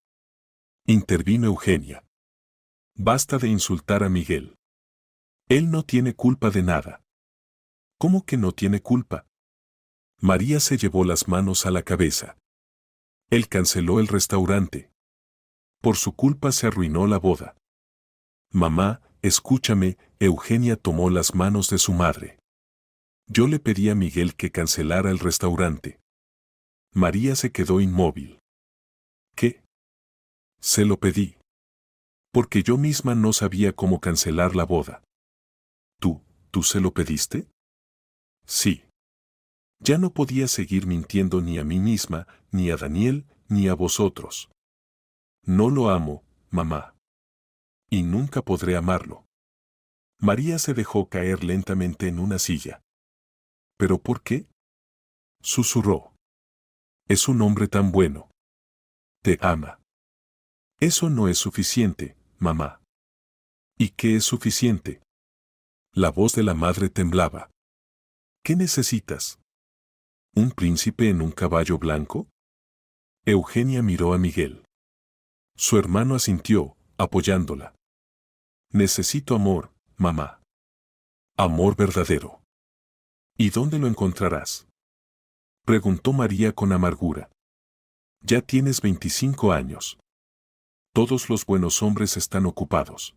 A: Intervino Eugenia. Basta de insultar a Miguel. Él no tiene culpa de nada. ¿Cómo que no tiene culpa? María se llevó las manos a la cabeza. Él canceló el restaurante. Por su culpa se arruinó la boda. Mamá, escúchame, Eugenia tomó las manos de su madre. Yo le pedí a Miguel que cancelara el restaurante. María se quedó inmóvil. ¿Qué? Se lo pedí. Porque yo misma no sabía cómo cancelar la boda. ¿Tú se lo pediste? Sí. Ya no podía seguir mintiendo ni a mí misma, ni a Daniel, ni a vosotros. No lo amo, mamá. Y nunca podré amarlo. María se dejó caer lentamente en una silla. ¿Pero por qué? Susurró. Es un hombre tan bueno. Te ama. Eso no es suficiente, mamá. ¿Y qué es suficiente? La voz de la madre temblaba. ¿Qué necesitas? ¿Un príncipe en un caballo blanco? Eugenia miró a Miguel. Su hermano asintió, apoyándola. Necesito amor, mamá. Amor verdadero. ¿Y dónde lo encontrarás? Preguntó María con amargura. Ya tienes 25 años. Todos los buenos hombres están ocupados.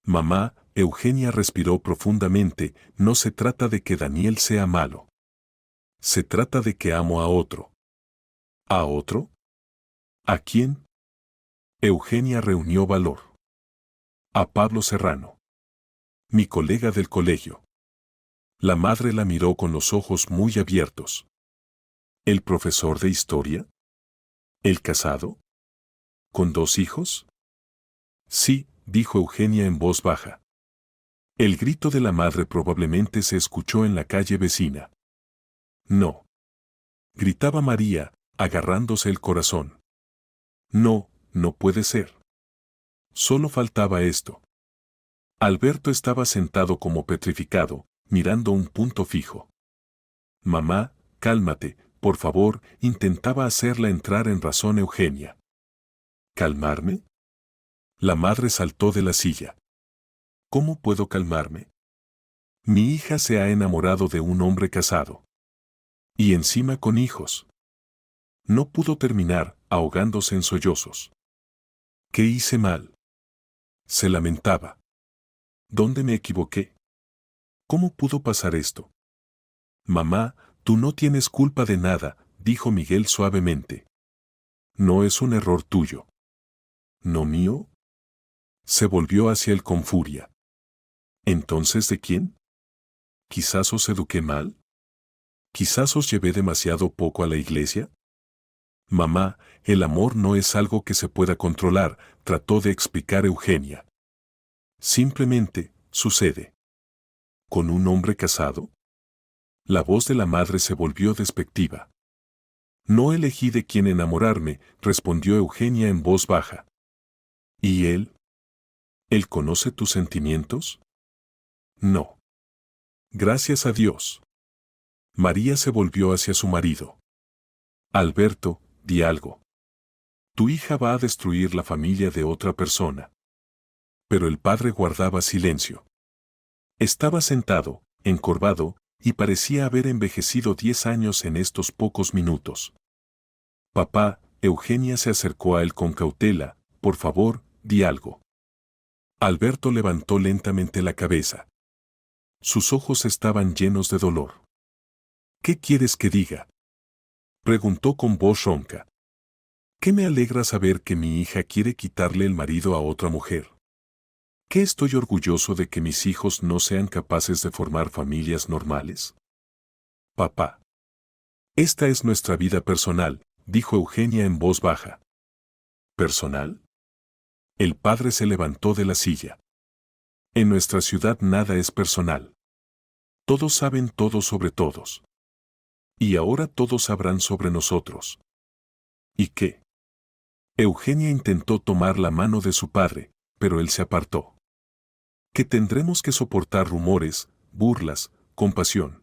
A: Mamá, Eugenia respiró profundamente, no se trata de que Daniel sea malo. Se trata de que amo a otro. ¿A otro? ¿A quién? Eugenia reunió valor. A Pablo Serrano. Mi colega del colegio. La madre la miró con los ojos muy abiertos. ¿El profesor de historia? ¿El casado? ¿Con 2 hijos? Sí, dijo Eugenia en voz baja. El grito de la madre probablemente se escuchó en la calle vecina. No. Gritaba María, agarrándose el corazón. No, no puede ser. Solo faltaba esto. Alberto estaba sentado como petrificado, mirando un punto fijo. Mamá, cálmate, por favor, intentaba hacerla entrar en razón Eugenia. ¿Calmarme? La madre saltó de la silla. ¿Cómo puedo calmarme? Mi hija se ha enamorado de un hombre casado. Y encima con hijos. No pudo terminar, ahogándose en sollozos. ¿Qué hice mal? Se lamentaba. ¿Dónde me equivoqué? ¿Cómo pudo pasar esto? Mamá, tú no tienes culpa de nada, dijo Miguel suavemente. No es un error tuyo. ¿No mío? Se volvió hacia él con furia. ¿Entonces de quién? ¿Quizás os eduqué mal? ¿Quizás os llevé demasiado poco a la iglesia? Mamá, el amor no es algo que se pueda controlar, trató de explicar Eugenia. Simplemente, sucede. ¿Con un hombre casado? La voz de la madre se volvió despectiva. No elegí de quién enamorarme, respondió Eugenia en voz baja. ¿Y él? ¿Él conoce tus sentimientos? No. Gracias a Dios. María se volvió hacia su marido. Alberto, di algo. Tu hija va a destruir la familia de otra persona. Pero el padre guardaba silencio. Estaba sentado, encorvado, y parecía haber envejecido 10 años en estos pocos minutos. Papá, Eugenia se acercó a él con cautela. Por favor, di algo. Alberto levantó lentamente la cabeza. Sus ojos estaban llenos de dolor. ¿Qué quieres que diga?, preguntó con voz ronca. ¿Qué me alegra saber que mi hija quiere quitarle el marido a otra mujer? ¿Qué estoy orgulloso de que mis hijos no sean capaces de formar familias normales? Papá. Esta es nuestra vida personal, dijo Eugenia en voz baja. ¿Personal? El padre se levantó de la silla. En nuestra ciudad nada es personal. Todos saben todo sobre todos. Y ahora todos sabrán sobre nosotros. ¿Y qué? Eugenia intentó tomar la mano de su padre, pero él se apartó. Que tendremos que soportar rumores, burlas, compasión.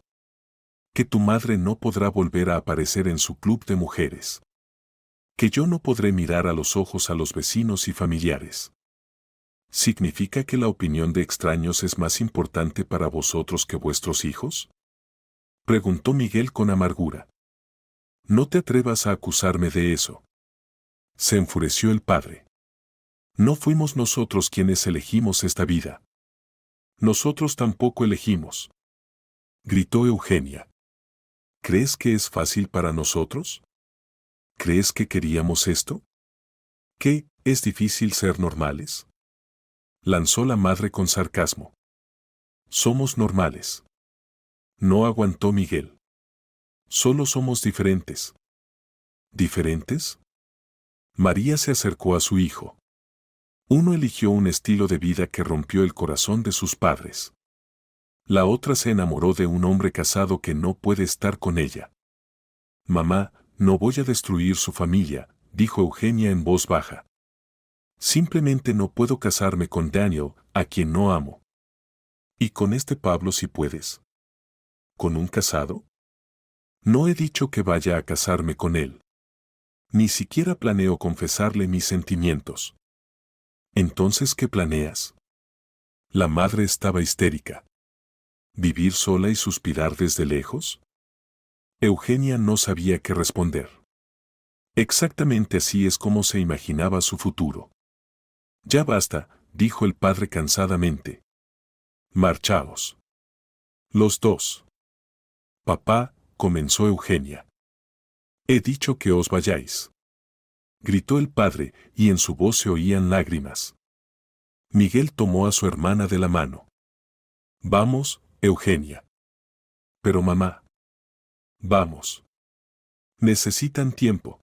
A: Que tu madre no podrá volver a aparecer en su club de mujeres. Que yo no podré mirar a los ojos a los vecinos y familiares. ¿Significa que la opinión de extraños es más importante para vosotros que vuestros hijos?, preguntó Miguel con amargura. No te atrevas a acusarme de eso. Se enfureció el padre. No fuimos nosotros quienes elegimos esta vida. Nosotros tampoco elegimos. Gritó Eugenia. ¿Crees que es fácil para nosotros? ¿Crees que queríamos esto? ¿Qué, es difícil ser normales?, lanzó la madre con sarcasmo. Somos normales. No aguantó Miguel. Solo somos diferentes. ¿Diferentes? María se acercó a su hijo. Uno eligió un estilo de vida que rompió el corazón de sus padres. La otra se enamoró de un hombre casado que no puede estar con ella. Mamá, no voy a destruir su familia, dijo Eugenia en voz baja. Simplemente no puedo casarme con Daniel, a quien no amo. ¿Y con este Pablo si puedes? ¿Con un casado? No he dicho que vaya a casarme con él. Ni siquiera planeo confesarle mis sentimientos. ¿Entonces qué planeas? La madre estaba histérica. ¿Vivir sola y suspirar desde lejos? Eugenia no sabía qué responder. Exactamente así es como se imaginaba su futuro. Ya basta, dijo el padre cansadamente. Marchaos. Los dos. Papá, comenzó Eugenia. He dicho que os vayáis. Gritó el padre, y en su voz se oían lágrimas. Miguel tomó a su hermana de la mano. Vamos, Eugenia. Pero mamá. Vamos. Necesitan tiempo.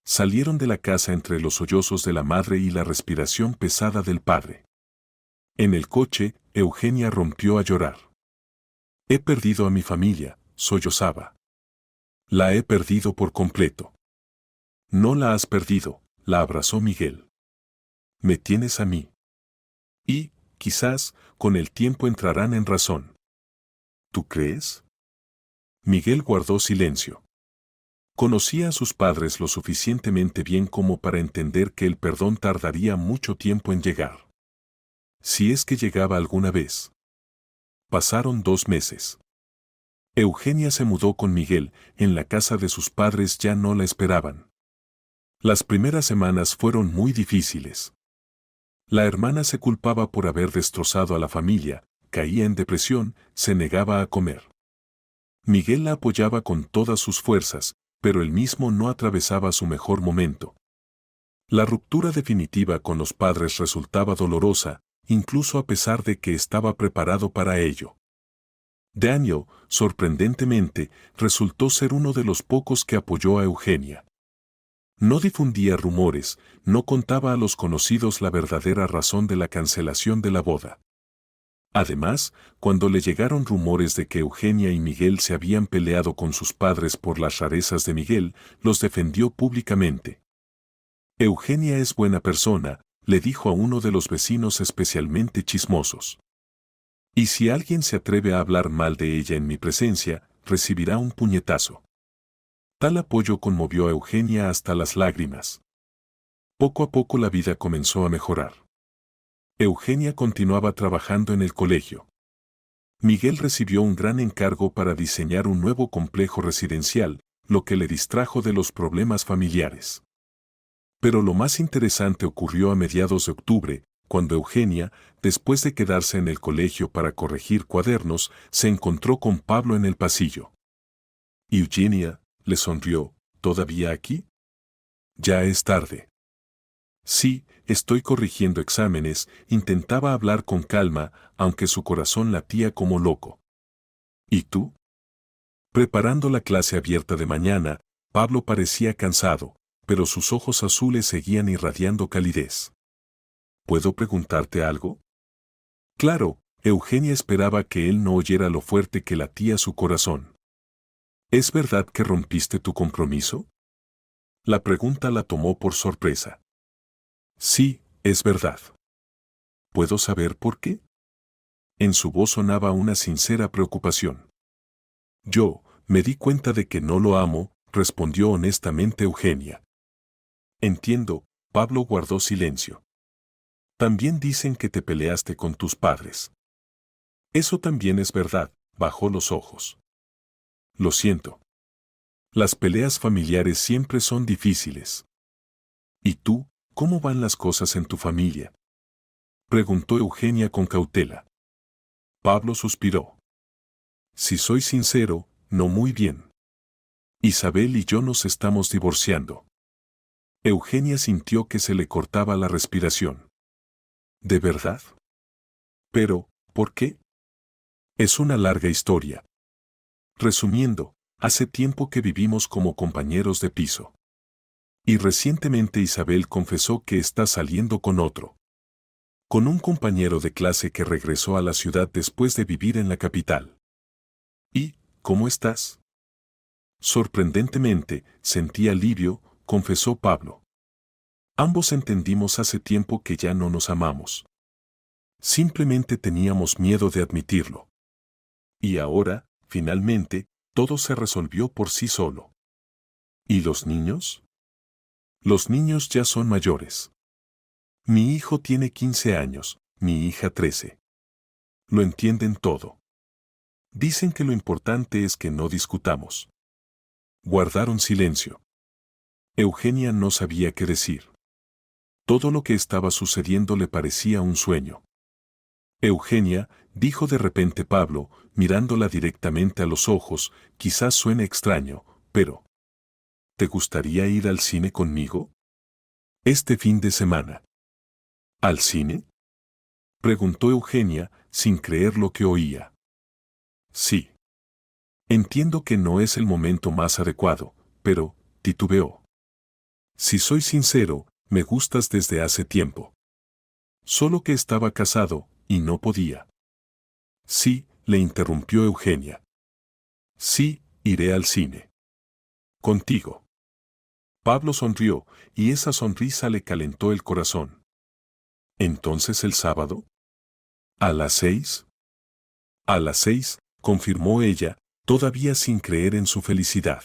A: Salieron de la casa entre los sollozos de la madre y la respiración pesada del padre. En el coche, Eugenia rompió a llorar. He perdido a mi familia, sollozaba. La he perdido por completo. No la has perdido, la abrazó Miguel. Me tienes a mí. Y, quizás, con el tiempo entrarán en razón. ¿Tú crees? Miguel guardó silencio. Conocía a sus padres lo suficientemente bien como para entender que el perdón tardaría mucho tiempo en llegar. Si es que llegaba alguna vez. Pasaron 2 meses. Eugenia se mudó con Miguel, en la casa de sus padres ya no la esperaban. Las primeras semanas fueron muy difíciles. La hermana se culpaba por haber destrozado a la familia, caía en depresión, se negaba a comer. Miguel la apoyaba con todas sus fuerzas, pero él mismo no atravesaba su mejor momento. La ruptura definitiva con los padres resultaba dolorosa, incluso a pesar de que estaba preparado para ello. Daniel, sorprendentemente, resultó ser uno de los pocos que apoyó a Eugenia. No difundía rumores, no contaba a los conocidos la verdadera razón de la cancelación de la boda. Además, cuando le llegaron rumores de que Eugenia y Miguel se habían peleado con sus padres por las rarezas de Miguel, los defendió públicamente. Eugenia es buena persona, le dijo a uno de los vecinos especialmente chismosos. Y si alguien se atreve a hablar mal de ella en mi presencia, recibirá un puñetazo. Tal apoyo conmovió a Eugenia hasta las lágrimas. Poco a poco la vida comenzó a mejorar. Eugenia continuaba trabajando en el colegio. Miguel recibió un gran encargo para diseñar un nuevo complejo residencial, lo que le distrajo de los problemas familiares. Pero lo más interesante ocurrió a mediados de octubre, cuando Eugenia, después de quedarse en el colegio para corregir cuadernos, se encontró con Pablo en el pasillo. Eugenia, le sonrió, ¿todavía aquí? Ya es tarde. Sí, estoy corrigiendo exámenes, intentaba hablar con calma, aunque su corazón latía como loco. ¿Y tú? Preparando la clase abierta de mañana, Pablo parecía cansado, pero sus ojos azules seguían irradiando calidez. ¿Puedo preguntarte algo? Claro, Eugenia esperaba que él no oyera lo fuerte que latía su corazón. ¿Es verdad que rompiste tu compromiso? La pregunta la tomó por sorpresa. Sí, es verdad. ¿Puedo saber por qué? En su voz sonaba una sincera preocupación. Me di cuenta de que no lo amo, respondió honestamente Eugenia. Entiendo, Pablo guardó silencio. También dicen que te peleaste con tus padres. Eso también es verdad, bajó los ojos. Lo siento. Las peleas familiares siempre son difíciles. ¿Y tú, cómo van las cosas en tu familia? Preguntó Eugenia con cautela. Pablo suspiró. Si soy sincero, no muy bien. Isabel y yo nos estamos divorciando. Eugenia sintió que se le cortaba la respiración. ¿De verdad? Pero, ¿por qué? Es una larga historia. Resumiendo, hace tiempo que vivimos como compañeros de piso. Y recientemente Isabel confesó que está saliendo con otro. Con un compañero de clase que regresó a la ciudad después de vivir en la capital. ¿Y, cómo estás? Sorprendentemente, sentí alivio, confesó Pablo. Ambos entendimos hace tiempo que ya no nos amamos. Simplemente teníamos miedo de admitirlo. Y ahora, finalmente, todo se resolvió por sí solo. ¿Y los niños? Los niños ya son mayores. Mi hijo tiene 15 años, mi hija 13. Lo entienden todo. Dicen que lo importante es que no discutamos. Guardaron silencio. Eugenia no sabía qué decir. Todo lo que estaba sucediendo le parecía un sueño. Eugenia, dijo de repente Pablo, mirándola directamente a los ojos, quizás suene extraño, pero ¿te gustaría ir al cine conmigo? Este fin de semana. ¿Al cine? Preguntó Eugenia, sin creer lo que oía. Sí. Entiendo que no es el momento más adecuado, pero, titubeó. Si soy sincero, me gustas desde hace tiempo. Solo que estaba casado, y no podía. Sí, le interrumpió Eugenia. Sí, iré al cine. Contigo. Pablo sonrió, y esa sonrisa le calentó el corazón. ¿Entonces el sábado? ¿A las 6? A las 6, confirmó ella, todavía sin creer en su felicidad.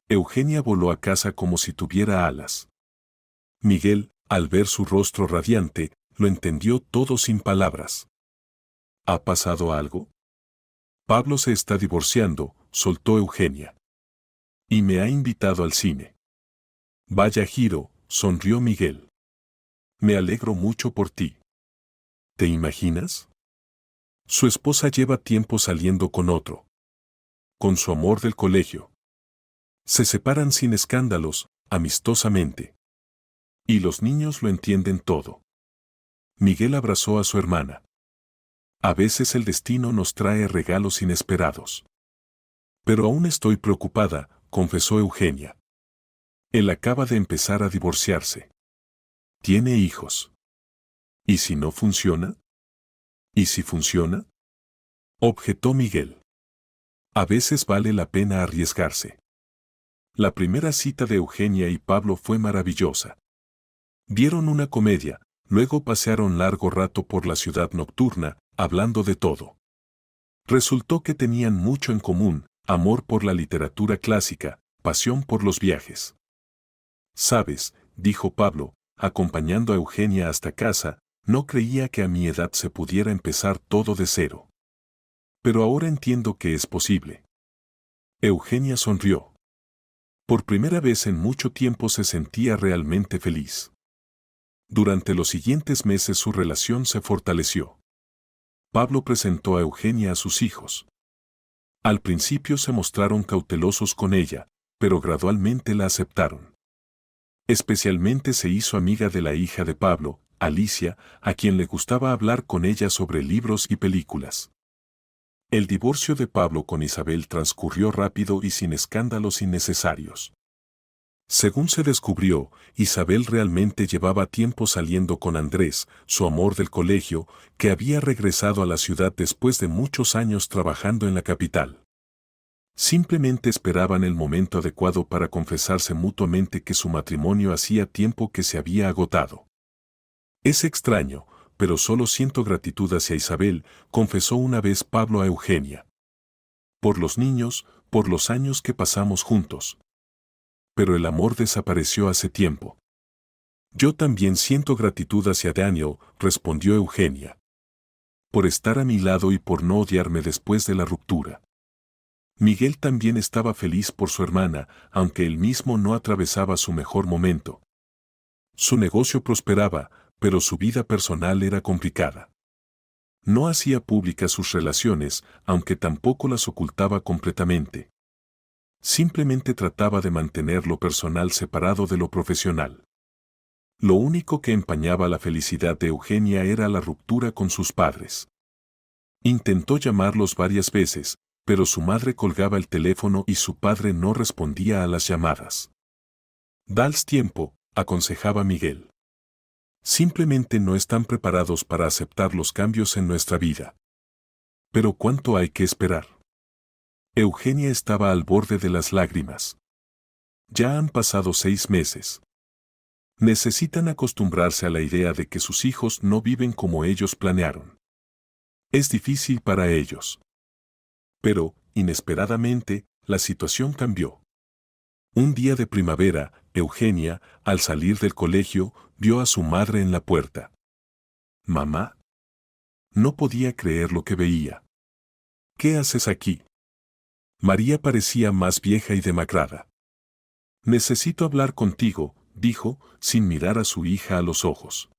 A: Eugenia voló a casa como si tuviera alas. Miguel, al ver su rostro radiante, lo entendió todo sin palabras. ¿Ha pasado algo? Pablo se está divorciando, soltó Eugenia. Y me ha invitado al cine. Vaya giro, sonrió Miguel. Me alegro mucho por ti. ¿Te imaginas? Su esposa lleva tiempo saliendo con otro. Con su amor del colegio. Se separan sin escándalos, amistosamente. Y los niños lo entienden todo. Miguel abrazó a su hermana. A veces el destino nos trae regalos inesperados. Pero aún estoy preocupada, confesó Eugenia. Él acaba de empezar a divorciarse. Tiene hijos. ¿Y si no funciona? ¿Y si funciona? Objetó Miguel. A veces vale la pena arriesgarse. La primera cita de Eugenia y Pablo fue maravillosa. Vieron una comedia, luego pasearon largo rato por la ciudad nocturna, hablando de todo. Resultó que tenían mucho en común, amor por la literatura clásica, pasión por los viajes. Sabes, dijo Pablo, acompañando a Eugenia hasta casa, no creía que a mi edad se pudiera empezar todo de cero. pero ahora entiendo que es posible. Eugenia sonrió. Por primera vez en mucho tiempo se sentía realmente feliz. Durante los siguientes meses su relación se fortaleció. Pablo presentó a Eugenia a sus hijos. Al principio se mostraron cautelosos con ella, pero gradualmente la aceptaron. Especialmente se hizo amiga de la hija de Pablo, Alicia, a quien le gustaba hablar con ella sobre libros y películas. El divorcio de Pablo con Isabel transcurrió rápido y sin escándalos innecesarios. Según se descubrió, Isabel realmente llevaba tiempo saliendo con Andrés, su amor del colegio, que había regresado a la ciudad después de muchos años trabajando en la capital. Simplemente esperaban el momento adecuado para confesarse mutuamente que su matrimonio hacía tiempo que se había agotado. Es extraño, pero solo siento gratitud hacia Isabel, confesó una vez Pablo a Eugenia. Por los niños, por los años que pasamos juntos. Pero el amor desapareció hace tiempo. Yo también siento gratitud hacia Daniel, respondió Eugenia. Por estar a mi lado y por no odiarme después de la ruptura. Miguel también estaba feliz por su hermana, aunque él mismo no atravesaba su mejor momento. Su negocio prosperaba, pero su vida personal era complicada. No hacía públicas sus relaciones, aunque tampoco las ocultaba completamente. Simplemente trataba de mantener lo personal separado de lo profesional. Lo único que empañaba la felicidad de Eugenia era la ruptura con sus padres. Intentó llamarlos varias veces, pero su madre colgaba el teléfono y su padre no respondía a las llamadas. Dales tiempo, aconsejaba Miguel. Simplemente no están preparados para aceptar los cambios en nuestra vida. Pero ¿cuánto hay que esperar? Eugenia estaba al borde de las lágrimas. Ya han pasado 6 meses. Necesitan acostumbrarse a la idea de que sus hijos no viven como ellos planearon. Es difícil para ellos. Pero, inesperadamente, la situación cambió. Un día de primavera, Eugenia, al salir del colegio, vio a su madre en la puerta. «¿Mamá?» No podía creer lo que veía. «¿Qué haces aquí?» María parecía más vieja y demacrada. «Necesito hablar contigo», dijo, sin mirar a su hija a los ojos.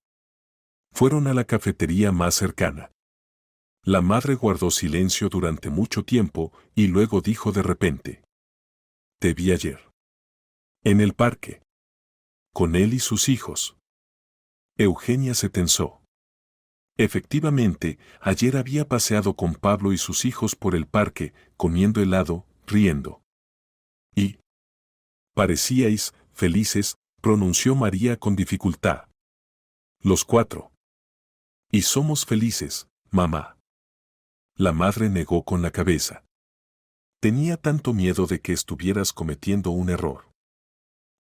A: Fueron a la cafetería más cercana. La madre guardó silencio durante mucho tiempo y luego dijo de repente. «Te vi ayer. En el parque. Con él y sus hijos». Eugenia se tensó. Efectivamente, ayer había paseado con Pablo y sus hijos por el parque, comiendo helado, riendo. Y parecíais felices, pronunció María con dificultad. Los 4. Y somos felices, mamá. La madre negó con la cabeza. Tenía tanto miedo de que estuvieras cometiendo un error.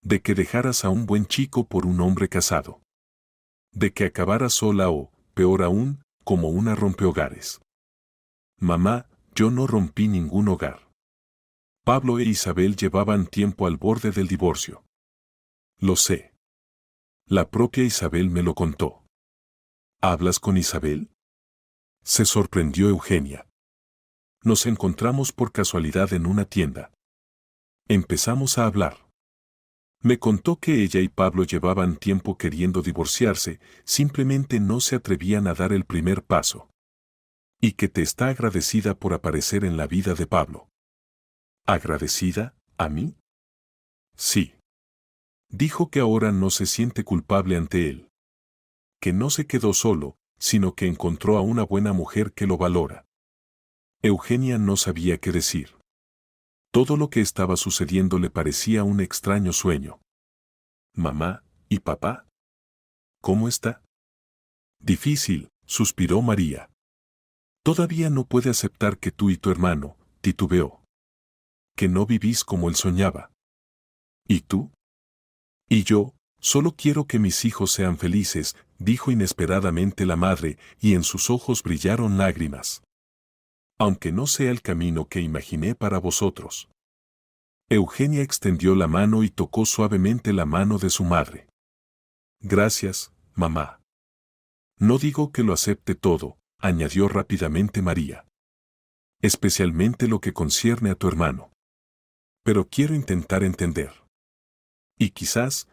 A: De que dejaras a un buen chico por un hombre casado. De que acabaras sola o, peor aún, como una rompehogares. Mamá, yo no rompí ningún hogar. Pablo e Isabel llevaban tiempo al borde del divorcio. Lo sé. La propia Isabel me lo contó. ¿Hablas con Isabel? Se sorprendió Eugenia. Nos encontramos por casualidad en una tienda. Empezamos a hablar. Me contó que ella y Pablo llevaban tiempo queriendo divorciarse, simplemente no se atrevían a dar el primer paso. Y que te está agradecida por aparecer en la vida de Pablo. ¿Agradecida? ¿A mí? Sí. Dijo que ahora no se siente culpable ante él. Que no se quedó solo, sino que encontró a una buena mujer que lo valora. Eugenia no sabía qué decir. Todo lo que estaba sucediendo le parecía un extraño sueño. «Mamá, ¿y papá? ¿Cómo está?» «Difícil», suspiró María. «Todavía no puede aceptar que tú y tu hermano», titubeó. «Que no vivís como él soñaba». «¿Y tú?» «Y yo, solo quiero que mis hijos sean felices», dijo inesperadamente la madre, y en sus ojos brillaron lágrimas. «Aunque no sea el camino que imaginé para vosotros». Eugenia extendió la mano y tocó suavemente la mano de su madre. «Gracias, mamá». «No digo que lo acepte todo», añadió rápidamente María. especialmente lo que concierne a tu hermano. Pero quiero intentar entender. Y quizás,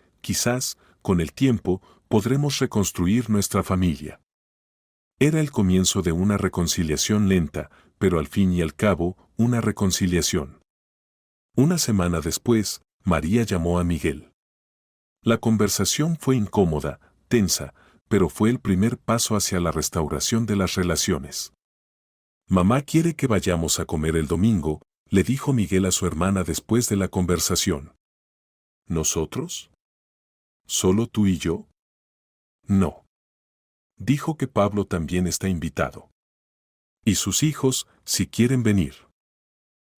A: con el tiempo, podremos reconstruir nuestra familia. Era el comienzo de una reconciliación lenta, pero al fin y al cabo, una reconciliación. Una semana después, María llamó a Miguel. La conversación fue incómoda, tensa, pero fue el primer paso hacia la restauración de las relaciones. Mamá quiere que vayamos a comer el domingo, le dijo Miguel a su hermana después de la conversación. ¿Nosotros? ¿Solo tú y yo? No. Dijo que Pablo también está invitado. Y sus hijos, si quieren venir.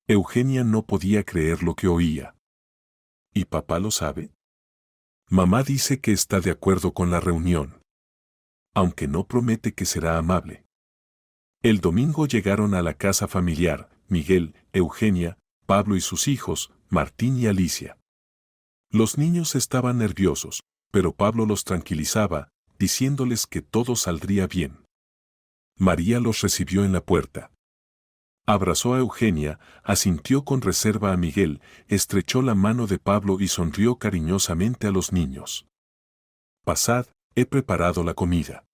A: Eugenia no podía creer lo que oía. ¿Y papá lo sabe? Mamá dice que está de acuerdo con la reunión. Aunque no promete que será amable. El domingo llegaron a la casa familiar, Miguel, Eugenia, Pablo y sus hijos, Martín y Alicia. Los niños estaban nerviosos, pero Pablo los tranquilizaba, diciéndoles que todo saldría bien. María los recibió en la puerta. Abrazó a Eugenia, asintió con reserva a Miguel, estrechó la mano de Pablo y sonrió cariñosamente a los niños. Pasad, he preparado la comida.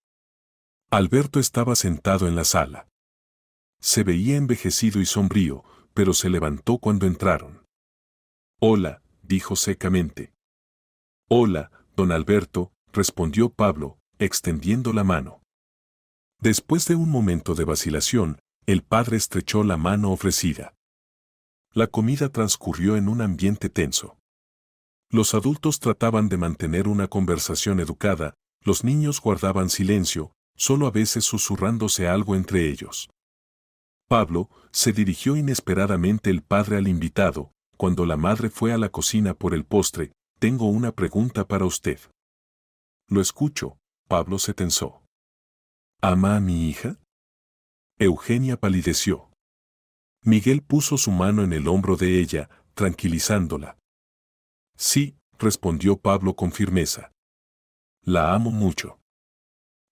A: Alberto estaba sentado en la sala. Se veía envejecido y sombrío, pero se levantó cuando entraron. Hola, dijo secamente. Hola, don Alberto, respondió Pablo, extendiendo la mano. Después de un momento de vacilación, el padre estrechó la mano ofrecida. La comida transcurrió en un ambiente tenso. Los adultos trataban de mantener una conversación educada, los niños guardaban silencio, solo a veces susurrándose algo entre ellos. Pablo, se dirigió inesperadamente el padre al invitado, cuando la madre fue a la cocina por el postre. Tengo una pregunta para usted. Lo escucho, Pablo se tensó. ¿Ama a mi hija? Eugenia palideció. Miguel puso su mano en el hombro de ella, tranquilizándola. Sí, respondió Pablo con firmeza. La amo mucho.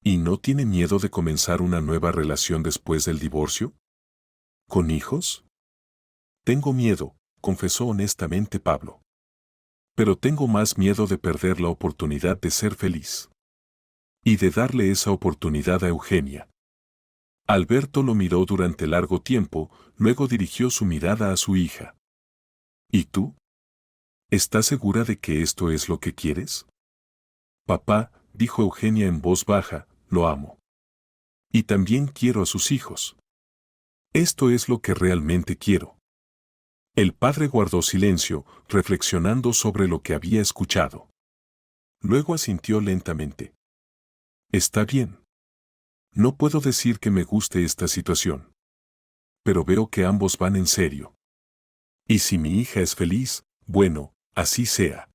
A: ¿Y no tiene miedo de comenzar una nueva relación después del divorcio? ¿Con hijos? Tengo miedo, confesó honestamente Pablo. Pero tengo más miedo de perder la oportunidad de ser feliz. Y de darle esa oportunidad a Eugenia. Alberto lo miró durante largo tiempo, luego dirigió su mirada a su hija. ¿Y tú? ¿Estás segura de que esto es lo que quieres? Papá, dijo Eugenia en voz baja, lo amo. Y también quiero a sus hijos. Esto es lo que realmente quiero. El padre guardó silencio, reflexionando sobre lo que había escuchado. Luego asintió lentamente. Está bien. No puedo decir que me guste esta situación. Pero veo que ambos van en serio. Y si mi hija es feliz, bueno, así sea.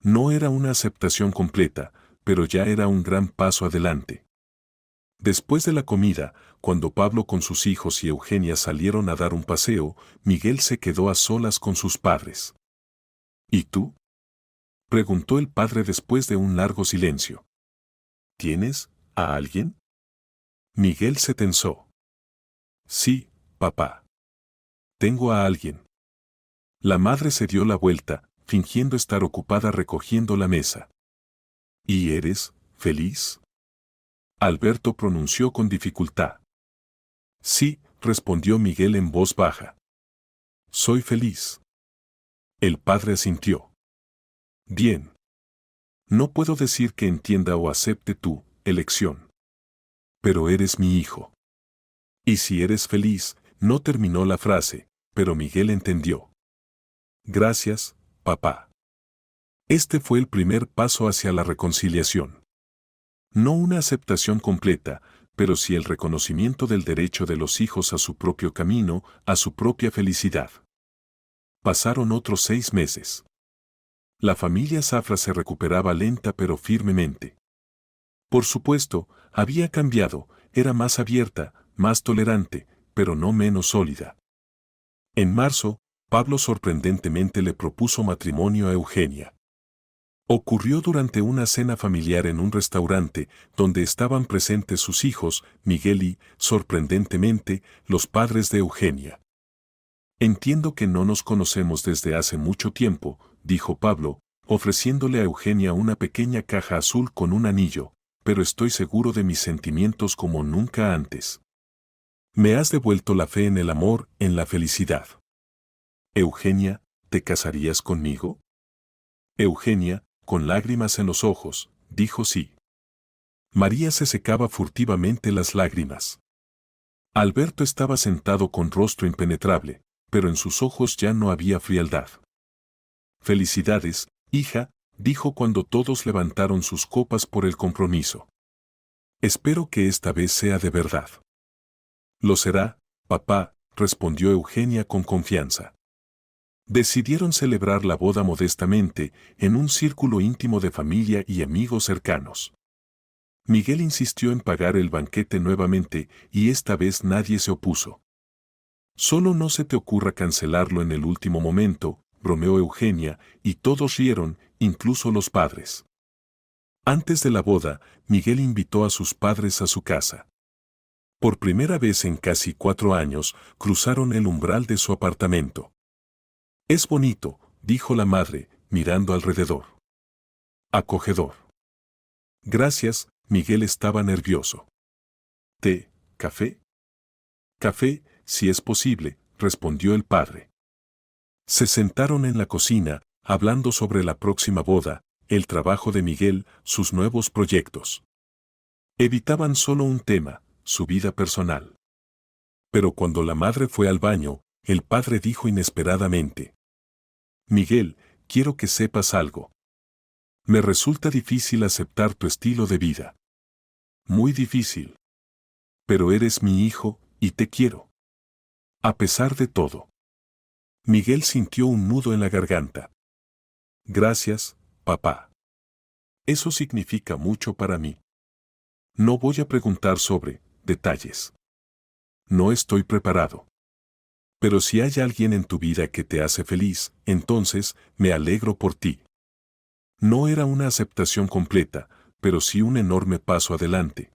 A: No era una aceptación completa, pero ya era un gran paso adelante. Después de la comida, cuando Pablo con sus hijos y Eugenia salieron a dar un paseo, Miguel se quedó a solas con sus padres. ¿Y tú? Preguntó el padre después de un largo silencio. ¿Tienes a alguien? Miguel se tensó. Sí, papá. Tengo a alguien. La madre se dio la vuelta, fingiendo estar ocupada recogiendo la mesa. ¿Y eres feliz? Alberto pronunció con dificultad. Sí, respondió Miguel en voz baja. Soy feliz. El padre asintió. Bien. No puedo decir que entienda o acepte tu elección. Pero eres mi hijo. Y si eres feliz, no terminó la frase, pero Miguel entendió. Gracias, papá. Este fue el primer paso hacia la reconciliación. No una aceptación completa, pero sí el reconocimiento del derecho de los hijos a su propio camino, a su propia felicidad. Pasaron otros 6 meses. La familia Zafra se recuperaba lenta pero firmemente. Por supuesto, había cambiado, era más abierta, más tolerante, pero no menos sólida. En marzo, Pablo sorprendentemente le propuso matrimonio a Eugenia. Ocurrió durante una cena familiar en un restaurante, donde estaban presentes sus hijos, Miguel y, sorprendentemente, los padres de Eugenia. Entiendo que no nos conocemos desde hace mucho tiempo, dijo Pablo, ofreciéndole a Eugenia una pequeña caja azul con un anillo, pero estoy seguro de mis sentimientos como nunca antes. Me has devuelto la fe en el amor, en la felicidad. Eugenia, ¿te casarías conmigo? Eugenia, con lágrimas en los ojos, dijo sí. María se secaba furtivamente las lágrimas. Alberto estaba sentado con rostro impenetrable, pero en sus ojos ya no había frialdad. Felicidades, hija, dijo cuando todos levantaron sus copas por el compromiso. Espero que esta vez sea de verdad. Lo será, papá, respondió Eugenia con confianza. Decidieron celebrar la boda modestamente, en un círculo íntimo de familia y amigos cercanos. Miguel insistió en pagar el banquete nuevamente, y esta vez nadie se opuso. Solo no se te ocurra cancelarlo en el último momento, bromeó Eugenia, y todos rieron, incluso los padres. Antes de la boda, Miguel invitó a sus padres a su casa. Por primera vez en casi 4 años, cruzaron el umbral de su apartamento. Es bonito, dijo la madre, mirando alrededor. Acogedor. Gracias, Miguel estaba nervioso. ¿Té, café? Café, si es posible, respondió el padre. Se sentaron en la cocina, hablando sobre la próxima boda, el trabajo de Miguel, sus nuevos proyectos. Evitaban solo un tema, su vida personal. Pero cuando la madre fue al baño, el padre dijo inesperadamente: Miguel, quiero que sepas algo. Me resulta difícil aceptar tu estilo de vida. Muy difícil. Pero eres mi hijo, y te quiero. A pesar de todo. Miguel sintió un nudo en la garganta. Gracias, papá. Eso significa mucho para mí. No voy a preguntar sobre detalles. No estoy preparado. Pero si hay alguien en tu vida que te hace feliz, entonces me alegro por ti. No era una aceptación completa, pero sí un enorme paso adelante.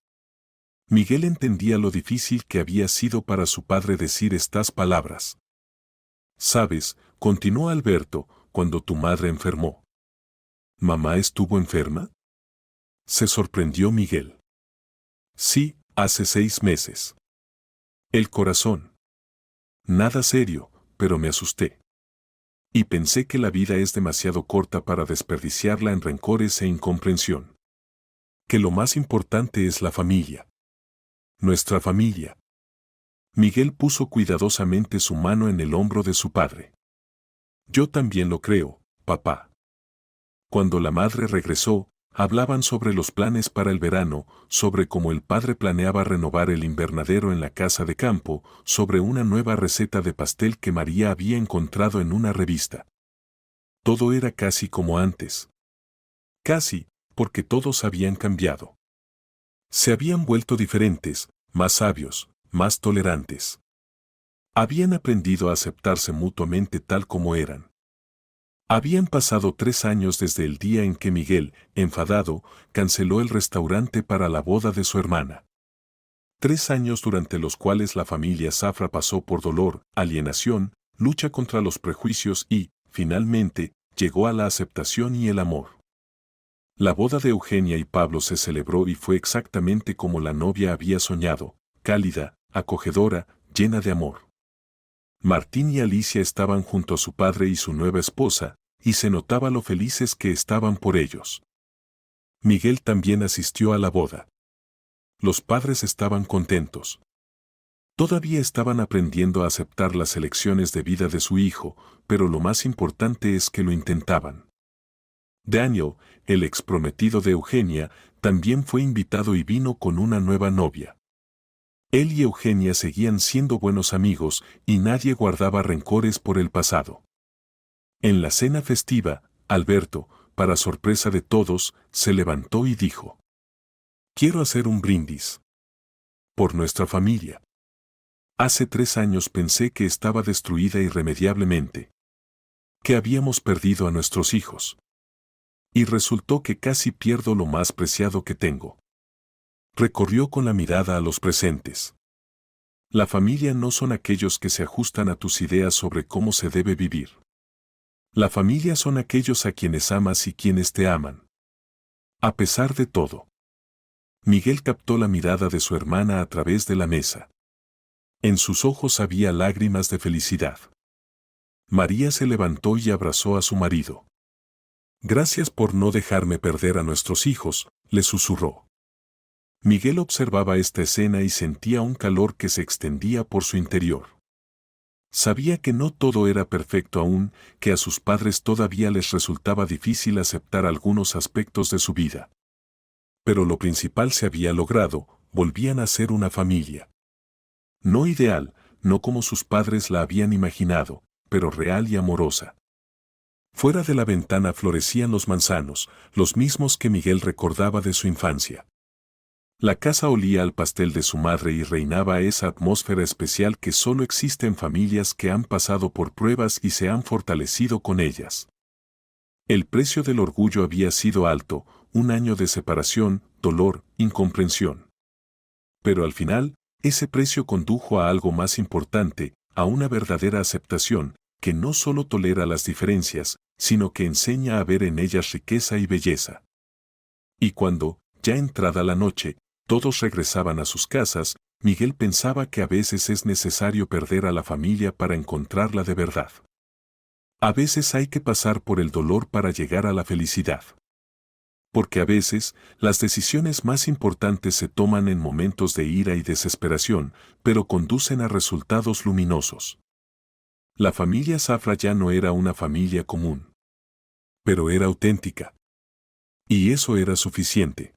A: Miguel entendía lo difícil que había sido para su padre decir estas palabras. Sabes, continuó Alberto, cuando tu madre enfermó. ¿Mamá estuvo enferma? Se sorprendió Miguel. Sí, hace 6 meses. El corazón. Nada serio, pero me asusté. Y pensé que la vida es demasiado corta para desperdiciarla en rencores e incomprensión. Que lo más importante es la familia. Nuestra familia. Miguel puso cuidadosamente su mano en el hombro de su padre. Yo también lo creo, papá. Cuando la madre regresó, hablaban sobre los planes para el verano, sobre cómo el padre planeaba renovar el invernadero en la casa de campo, sobre una nueva receta de pastel que María había encontrado en una revista. Todo era casi como antes. Casi, porque todos habían cambiado. Se habían vuelto diferentes, más sabios, más tolerantes. Habían aprendido a aceptarse mutuamente tal como eran. Habían pasado 3 años desde el día en que Miguel, enfadado, canceló el restaurante para la boda de su hermana. 3 años durante los cuales la familia Zafra pasó por dolor, alienación, lucha contra los prejuicios y, finalmente, llegó a la aceptación y el amor. La boda de Eugenia y Pablo se celebró y fue exactamente como la novia había soñado, cálida, acogedora, llena de amor. Martín y Alicia estaban junto a su padre y su nueva esposa, y se notaba lo felices que estaban por ellos. Miguel también asistió a la boda. Los padres estaban contentos. Todavía estaban aprendiendo a aceptar las elecciones de vida de su hijo, pero lo más importante es que lo intentaban. Daniel, el ex prometido de Eugenia, también fue invitado y vino con una nueva novia. Él y Eugenia seguían siendo buenos amigos y nadie guardaba rencores por el pasado. En la cena festiva, Alberto, para sorpresa de todos, se levantó y dijo: Quiero hacer un brindis. Por nuestra familia. Hace 3 años pensé que estaba destruida irremediablemente. Que habíamos perdido a nuestros hijos. Y resultó que casi pierdo lo más preciado que tengo. Recorrió con la mirada a los presentes. La familia no son aquellos que se ajustan a tus ideas sobre cómo se debe vivir. La familia son aquellos a quienes amas y quienes te aman. A pesar de todo. Miguel captó la mirada de su hermana a través de la mesa. En sus ojos había lágrimas de felicidad. María se levantó y abrazó a su marido. Gracias por no dejarme perder a nuestros hijos, le susurró. Miguel observaba esta escena y sentía un calor que se extendía por su interior. Sabía que no todo era perfecto aún, que a sus padres todavía les resultaba difícil aceptar algunos aspectos de su vida. Pero lo principal se había logrado, volvían a ser una familia. No ideal, no como sus padres la habían imaginado, pero real y amorosa. Fuera de la ventana florecían los manzanos, los mismos que Miguel recordaba de su infancia. La casa olía al pastel de su madre y reinaba esa atmósfera especial que solo existe en familias que han pasado por pruebas y se han fortalecido con ellas. El precio del orgullo había sido alto, un año de separación, dolor, incomprensión. Pero al final, ese precio condujo a algo más importante, a una verdadera aceptación, que no solo tolera las diferencias, sino que enseña a ver en ellas riqueza y belleza. Y cuando, ya entrada la noche, todos regresaban a sus casas, Miguel pensaba que a veces es necesario perder a la familia para encontrarla de verdad. A veces hay que pasar por el dolor para llegar a la felicidad. Porque a veces, las decisiones más importantes se toman en momentos de ira y desesperación, pero conducen a resultados luminosos. La familia Zafra ya no era una familia común. Pero era auténtica. Y eso era suficiente.